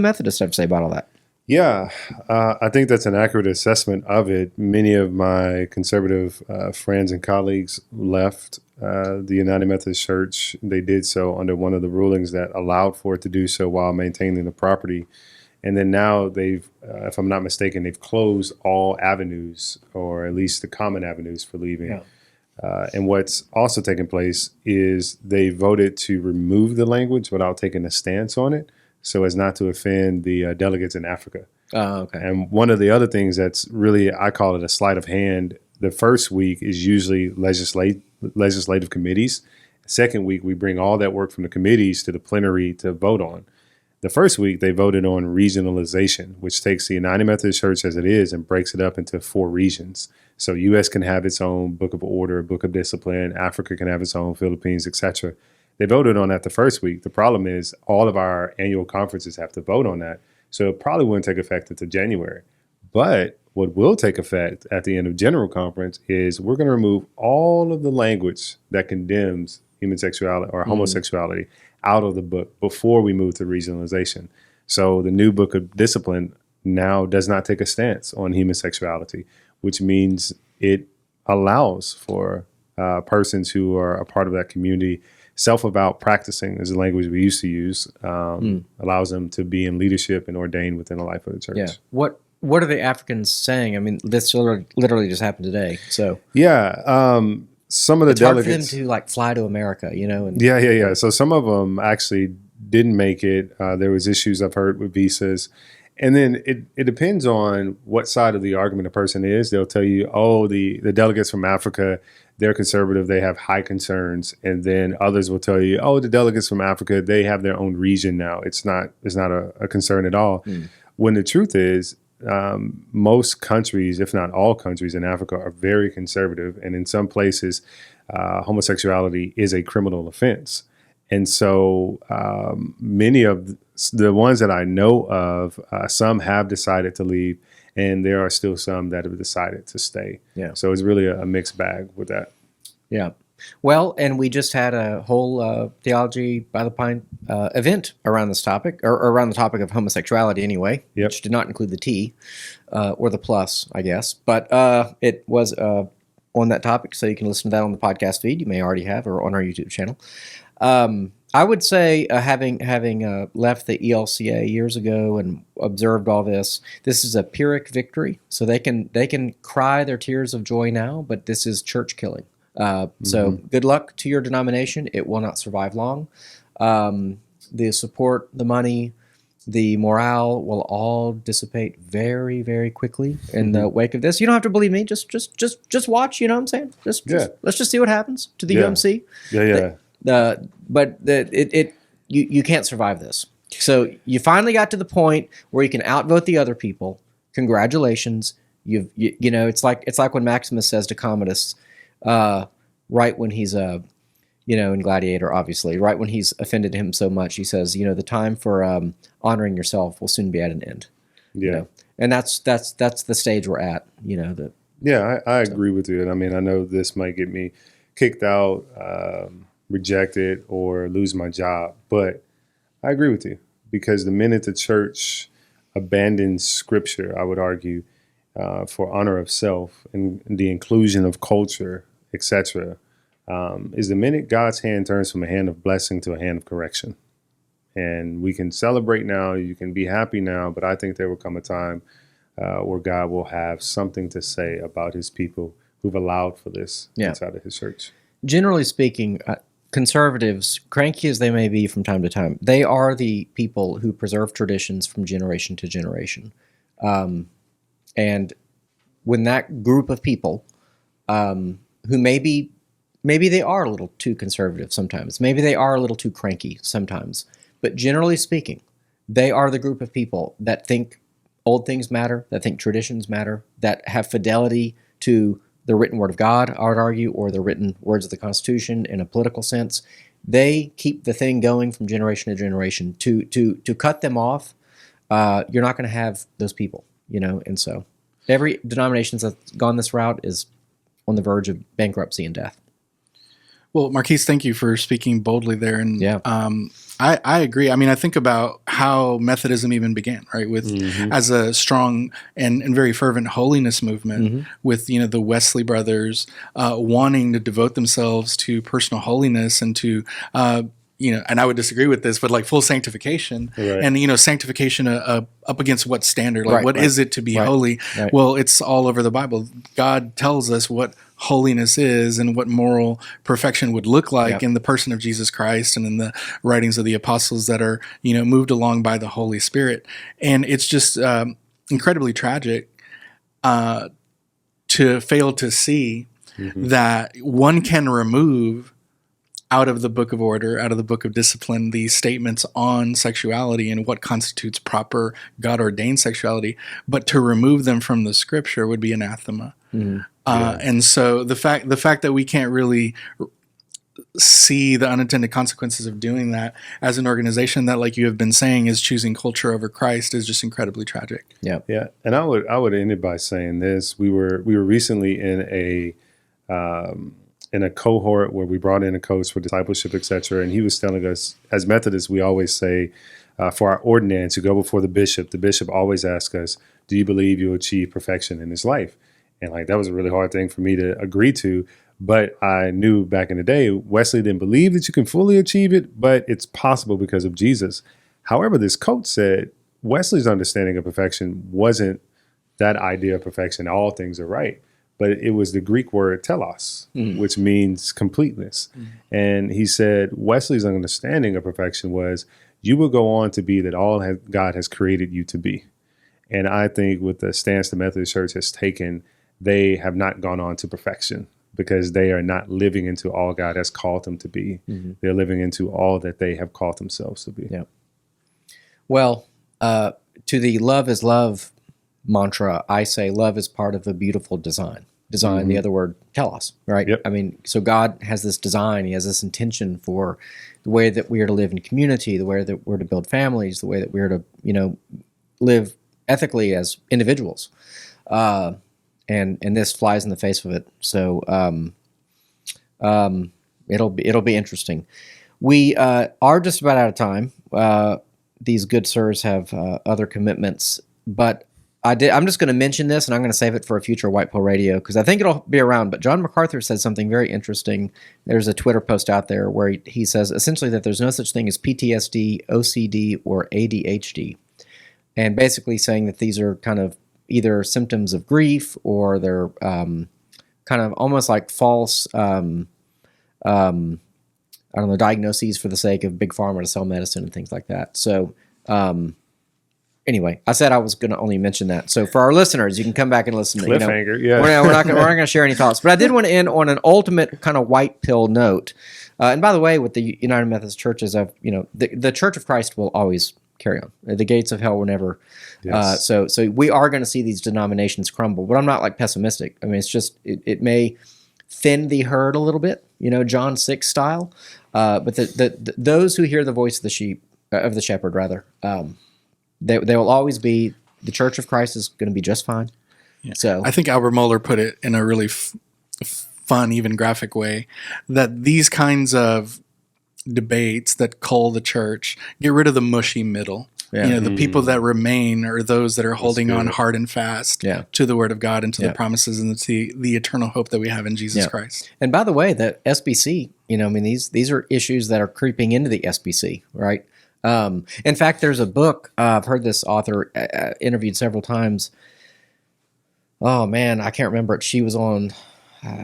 Methodist have to say about all that? Yeah, I think that's an accurate assessment of it. Many of my conservative friends and colleagues left the United Methodist Church. They did so under one of the rulings that allowed for it to do so while maintaining the property. And then now they've, if I'm not mistaken, they've closed all avenues, or at least the common avenues for leaving. Yeah. And what's also taken place is they voted to remove the language without taking a stance on it, so as not to offend the delegates in Africa. Oh, okay. And one of the other things that's really, I call it a sleight of hand, the first week is usually legislative committees. Second week, we bring all that work from the committees to the plenary to vote on. The first week, they voted on regionalization, which takes the United Methodist Church as it is and breaks it up into 4 regions. So U.S. can have its own book of order, book of discipline. Africa can have its own, Philippines, etc. They voted on that the first week. The problem is all of our annual conferences have to vote on that. So it probably wouldn't take effect until January. But what will take effect at the end of General Conference is we're going to remove all of the language that condemns human sexuality or homosexuality out of the book before we move to regionalization. So the new book of discipline now does not take a stance on human sexuality, which means it allows for persons who are a part of that community. Self-avowed practicing is the language we used to use, allows them to be in leadership and ordained within the life of the church. Yeah. What are the Africans saying? I mean, this literally just happened today. So Yeah. Some of the it's hard for them delegates. to like fly to America, And Yeah. So some of them actually didn't make it. There was issues I've heard with visas. And then it depends on what side of the argument a person is. They'll tell you, oh, the delegates from Africa, they're conservative, they have high concerns. And then others will tell you, oh, the delegates from Africa, they have their own region now. It's not a concern at all. When the truth is, most countries, if not all countries in Africa, are very conservative. And in some places, homosexuality is a criminal offense. And so many of the ones that I know of, some have decided to leave, and there are still some that have decided to stay. Yeah. So it's really a mixed bag with that. Yeah. Well, and we just had a whole Theology by the Pint event around this topic, or around the topic of homosexuality anyway, Yep. which did not include the T or the plus, I guess. But it was on that topic, so you can listen to that on the podcast feed. You may already have, or on our YouTube channel. I would say, having left the ELCA years ago and observed all this, this is a Pyrrhic victory. So they can cry their tears of joy now, but this is church killing. So good luck to your denomination. It will not survive long. The support, the money, the morale will all dissipate very, very quickly in the wake of this. You don't have to believe me. Just watch. You know what I'm saying? Just let's just see what happens to the UMC. Yeah. You can't survive this. So you finally got to the point where you can outvote the other people. Congratulations. You know, it's like when Maximus says to Commodus, right when he's in Gladiator, obviously, right when he's offended him so much, he says, the time for honoring yourself will soon be at an end. Yeah. And that's the stage we're at. I agree with you. And I mean, I know this might get me kicked out, rejected, or lose my job, but I agree with you, because the minute the church abandons scripture, I would argue, for honor of self and the inclusion of culture, etc., is the minute God's hand turns from a hand of blessing to a hand of correction. And we can celebrate now, you can be happy now, but I think there will come a time where God will have something to say about his people who've allowed for this inside of his church. Generally speaking, conservatives, cranky as they may be from time to time, they are the people who preserve traditions from generation to generation. And when that group of people, who maybe they are a little too conservative sometimes, maybe they are a little too cranky sometimes, but generally speaking, they are the group of people that think old things matter, that think traditions matter, that have fidelity to the written word of God, I would argue, or the written words of the Constitution in a political sense. They keep the thing going from generation to generation. To cut them off, you're not going to have those people, and so every denomination that's gone this route is on the verge of bankruptcy and death. Well, Marquice, thank you for speaking boldly there. And Yeah. I agree. I mean, I think about how Methodism even began, right? With as a strong and very fervent holiness movement, with the Wesley brothers wanting to devote themselves to personal holiness and to and I would disagree with this, but like full sanctification, Right. and sanctification up against what standard? Like, Right, what right. is it to be Right, holy? right. Well, it's all over the Bible. God tells us what holiness is and what moral perfection would look like Yep. in the person of Jesus Christ and in the writings of the apostles that are moved along by the Holy Spirit. And it's just incredibly tragic to fail to see that one can remove out of the book of order, out of the book of discipline, these statements on sexuality and what constitutes proper God-ordained sexuality, but to remove them from the scripture would be anathema. And so the fact that we can't really see the unintended consequences of doing that as an organization that, like you have been saying, is choosing culture over Christ is just incredibly tragic. Yeah. Yeah, and I would end it by saying this: we were recently in a cohort where we brought in a coach for discipleship, etc. And he was telling us, as Methodists, we always say for our ordinance, you go before the bishop. The bishop always asks us, "Do you believe you'll achieve perfection in this life?" And like that was a really hard thing for me to agree to. But I knew back in the day, Wesley didn't believe that you can fully achieve it, but it's possible because of Jesus. However, this coach said Wesley's understanding of perfection wasn't that idea of perfection. All things are right. But it was the Greek word telos, which means completeness. And he said Wesley's understanding of perfection was you will go on to be that all God has created you to be. And I think with the stance the Methodist Church has taken, they have not gone on to perfection because they are not living into all God has called them to be. They're living into all that they have called themselves to be. Yeah. Well, to the love is love mantra, I say love is part of a beautiful design. The other word, telos, right? Yep. I mean, so God has this design, he has this intention for the way that we are to live in community, the way that we're to build families, the way that we're to, live ethically as individuals. And this flies in the face of it. So it'll be interesting. We are just about out of time. These good sirs have other commitments, but I'm just going to mention this, and I'm going to save it for a future White Pill Radio because I think it'll be around. But John MacArthur said something very interesting. There's a Twitter post out there where he says essentially that there's no such thing as PTSD, OCD, or ADHD, and basically saying that these are kind of either symptoms of grief or they're kind of almost like false, diagnoses for the sake of big pharma to sell medicine and things like that. So. Anyway, I said I was going to only mention that. So for our listeners, you can come back and listen. Cliffhanger, yeah. We're not going to share any thoughts. But I did want to end on an ultimate kind of white pill note. And by the way, with the United Methodist churches, the Church of Christ will always carry on. The gates of hell will never. Yes. So we are going to see these denominations crumble. But I'm not like pessimistic. I mean, it's just it may thin the herd a little bit, John 6 style. But those who hear the voice of the shepherd, rather. They will always be, the Church of Christ is going to be just fine. Yeah. So I think Albert Mohler put it in a really fun, even graphic way, that these kinds of debates that cull the church get rid of the mushy middle. Yeah. The people that remain are those that are holding on hard and fast to the Word of God and to the promises and to the eternal hope that we have in Jesus Christ. And by the way, the SBC, these are issues that are creeping into the SBC, right? In fact, there's a book, I've heard this author interviewed several times. Oh man, I can't remember it. She was on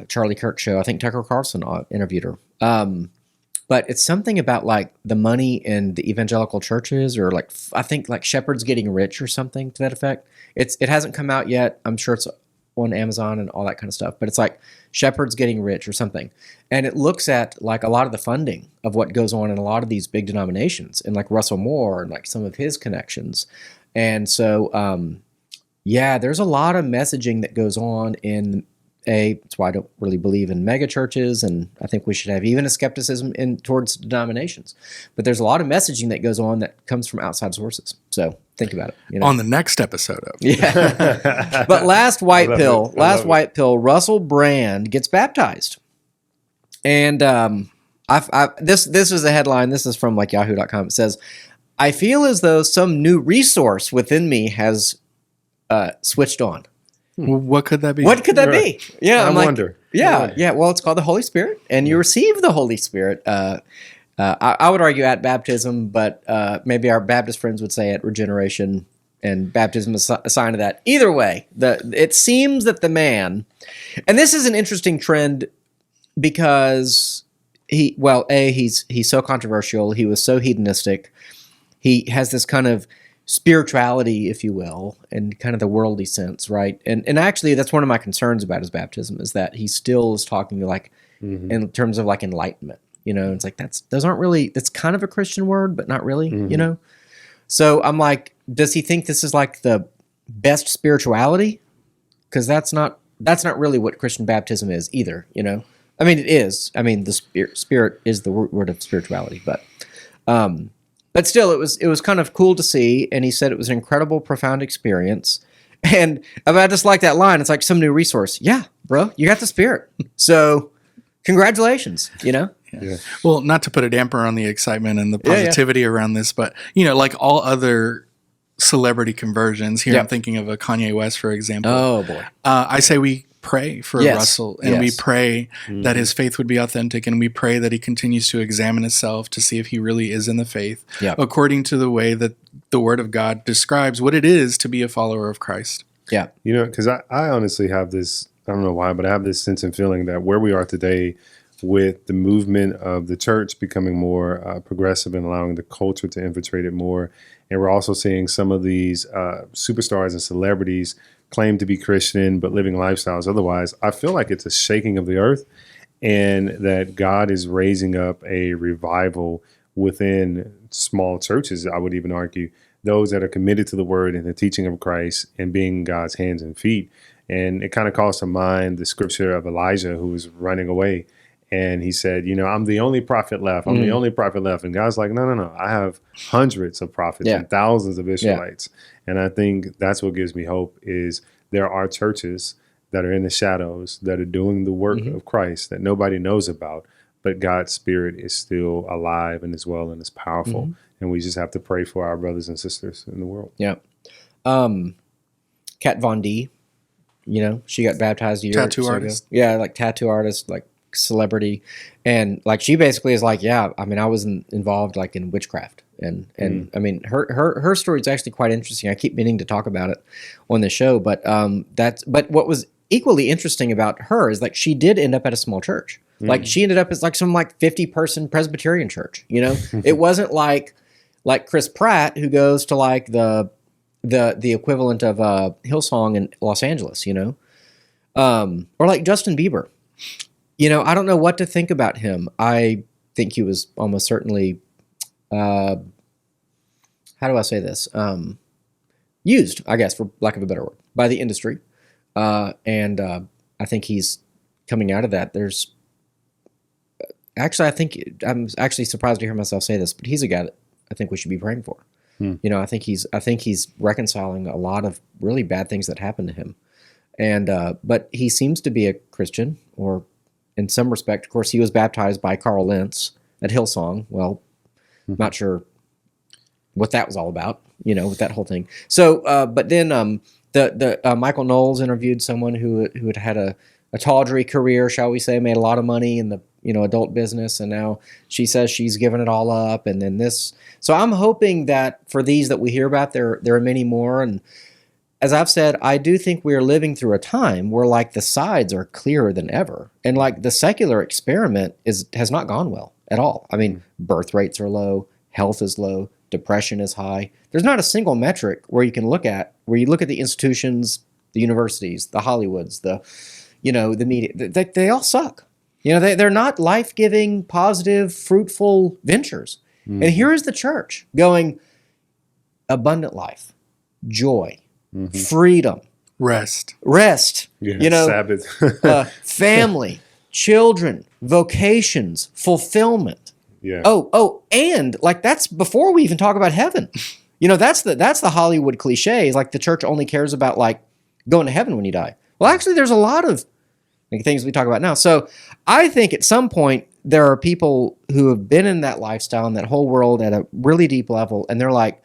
Charlie Kirk's show. I think Tucker Carlson interviewed her. but it's something about like the money in the evangelical churches, or like I think like shepherds getting rich or something to that effect. It hasn't come out yet. I'm sure it's on Amazon and all that kind of stuff, but it's like shepherds getting rich or something. And it looks at like a lot of the funding of what goes on in a lot of these big denominations, and like Russell Moore and like some of his connections. And so, yeah, there's a lot of messaging that goes on in that's why I don't really believe in mega churches, and I think we should have even a skepticism towards denominations. But there's a lot of messaging that goes on that comes from outside sources. So think about it. You know? On the next episode of. Yeah. But last white pill, Russell Brand gets baptized. And this is a headline. This is from like yahoo.com. It says, I feel as though some new resource within me has switched on. What could that be? What could that be? Yeah, I wonder. Yeah. Well, it's called the Holy Spirit, and you receive the Holy Spirit. I would argue at baptism, but maybe our Baptist friends would say at regeneration, and baptism is a sign of that. Either way, it seems that the man, and this is an interesting trend because he's so controversial. He was so hedonistic. He has this kind of spirituality, if you will, and kind of the worldly sense, right? And actually, that's one of my concerns about his baptism, is that he still is talking like in terms of like enlightenment. You know, it's like that's kind of a Christian word, but not really. You know, so I'm like, does he think this is like the best spirituality? Because that's not really what Christian baptism is either. You know, I mean, it is. I mean, the spirit is the word of spirituality, but still, it was kind of cool to see, and he said it was an incredible, profound experience. And I just like that line. It's like some new resource. Yeah, bro, you got the Spirit. So, congratulations. You know. Yeah. Well, not to put a damper on the excitement and the positivity around this, but like all other celebrity conversions, here I'm thinking of a Kanye West, for example. Oh boy, I say we pray for Russell, and we pray that his faith would be authentic, and we pray that he continues to examine himself to see if he really is in the faith, according to the way that the Word of God describes what it is to be a follower of Christ. Yeah. You know, because I honestly have this, I don't know why, but I have this sense and feeling that where we are today with the movement of the church becoming more progressive and allowing the culture to infiltrate it more, and we're also seeing some of these superstars and celebrities claim to be Christian but living lifestyles otherwise, I feel like it's a shaking of the earth, and that God is raising up a revival within small churches, I would even argue, those that are committed to the word and the teaching of Christ and being God's hands and feet. And it kind of calls to mind the scripture of Elijah, who was running away. And he said, you know, I'm the only prophet left. I'm the only prophet left. And God's like, no. I have hundreds of prophets and thousands of Israelites. And I think that's what gives me hope, is there are churches that are in the shadows that are doing the work of Christ that nobody knows about, but God's Spirit is still alive and is well and is powerful. And we just have to pray for our brothers and sisters in the world. Yeah. Kat Von D, you know, she got baptized a year tattoo artist. Yeah, like tattoo artist, like celebrity, and like she basically is like, yeah, I mean, I was involved like in witchcraft, and I mean, her story is actually quite interesting. I keep meaning to talk about it on the show, but but what was equally interesting about her is like she did end up at a small church. Like she ended up as like some like 50-person Presbyterian church. You know, it wasn't like Chris Pratt, who goes to like the equivalent of Hillsong in Los Angeles. You know, or like Justin Bieber. You know, I don't know what to think about him. I think he was almost certainly, how do I say this? Used, I guess, for lack of a better word, by the industry. And I think he's coming out of that. I'm actually surprised to hear myself say this, but he's a guy that I think we should be praying for. You know, I think he's reconciling a lot of really bad things that happened to him. And, but he seems to be a Christian, or in some respect. Of course, he was baptized by Carl Lentz at Hillsong. Well, not sure what that was all about, you know, with that whole thing. So, but then the Michael Knowles interviewed someone who had a tawdry career, shall we say, made a lot of money in the, you know, adult business, and now she says she's given it all up. And then this, so I'm hoping that for these that we hear about, there are many more. And as I've said, I do think we are living through a time where like the sides are clearer than ever, and like the secular experiment has not gone well at all. I mean, birth rates are low, health is low, depression is high. There's not a single metric where you can look at, where you look at the institutions, the universities, the Hollywoods, the media, they all suck. They're not life-giving, positive, fruitful ventures. And here is the church going abundant life, joy, freedom, Rest. Sabbath. family, children, vocations, fulfillment. Yeah. And like that's before we even talk about heaven. That's the Hollywood cliche. Is like the church only cares about like going to heaven when you die. Well, actually, there's a lot of things we talk about now. So I think at some point there are people who have been in that lifestyle and that whole world at a really deep level, and they're like,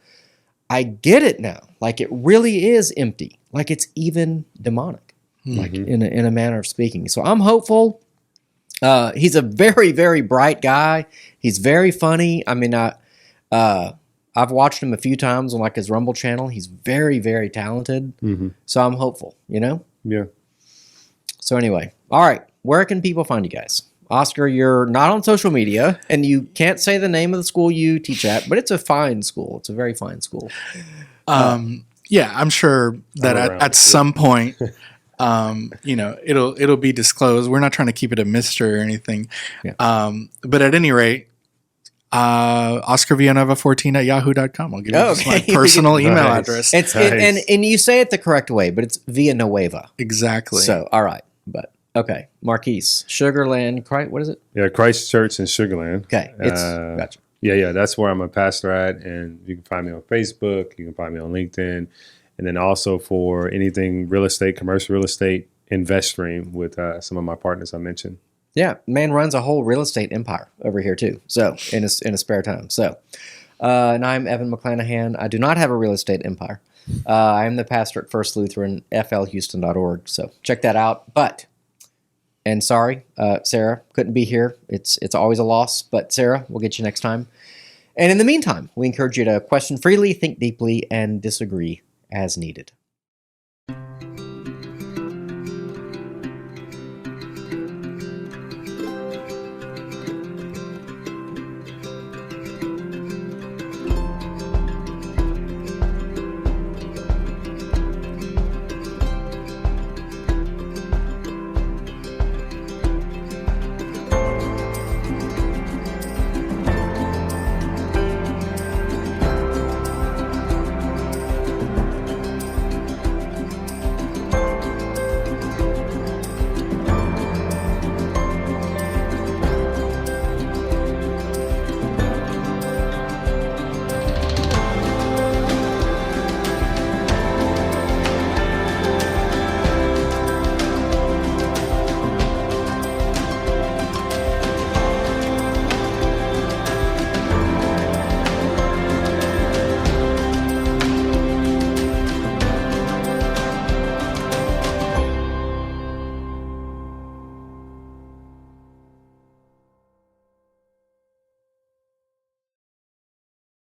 I get it now. Like it really is empty. Like it's even demonic, like in a manner of speaking. So I'm hopeful. He's a very, very bright guy. He's very funny. I mean, I've watched him a few times on like his Rumble channel. He's very, very talented. So I'm hopeful, Yeah. So anyway, all right. Where can people find you guys? Oscar, you're not on social media, and you can't say the name of the school you teach at, but it's a fine school. It's a very fine school. Yeah, I'm sure that at some point, it'll be disclosed. We're not trying to keep it a mystery or anything. Yeah. But at any rate, OscarVillanueva14 at yahoo.com. I'll give you my personal email address. It's and you say it the correct way, but it's Villanueva. Exactly. So, all right. But, okay. Marquice, Sugarland, what is it? Yeah, Christchurch and Sugarland. Okay. Gotcha. Yeah. That's where I'm a pastor at. And you can find me on Facebook. You can find me on LinkedIn. And then also for anything real estate, commercial real estate, InvestStream with some of my partners I mentioned. Yeah, man runs a whole real estate empire over here too. So in his spare time. So, and I'm Evan McClanahan. I do not have a real estate empire. I am the pastor at First Lutheran, flhouston.org. So check that out. And sorry, Sarah couldn't be here. It's always a loss, but Sarah, we'll get you next time. And in the meantime, we encourage you to question freely, think deeply, and disagree as needed.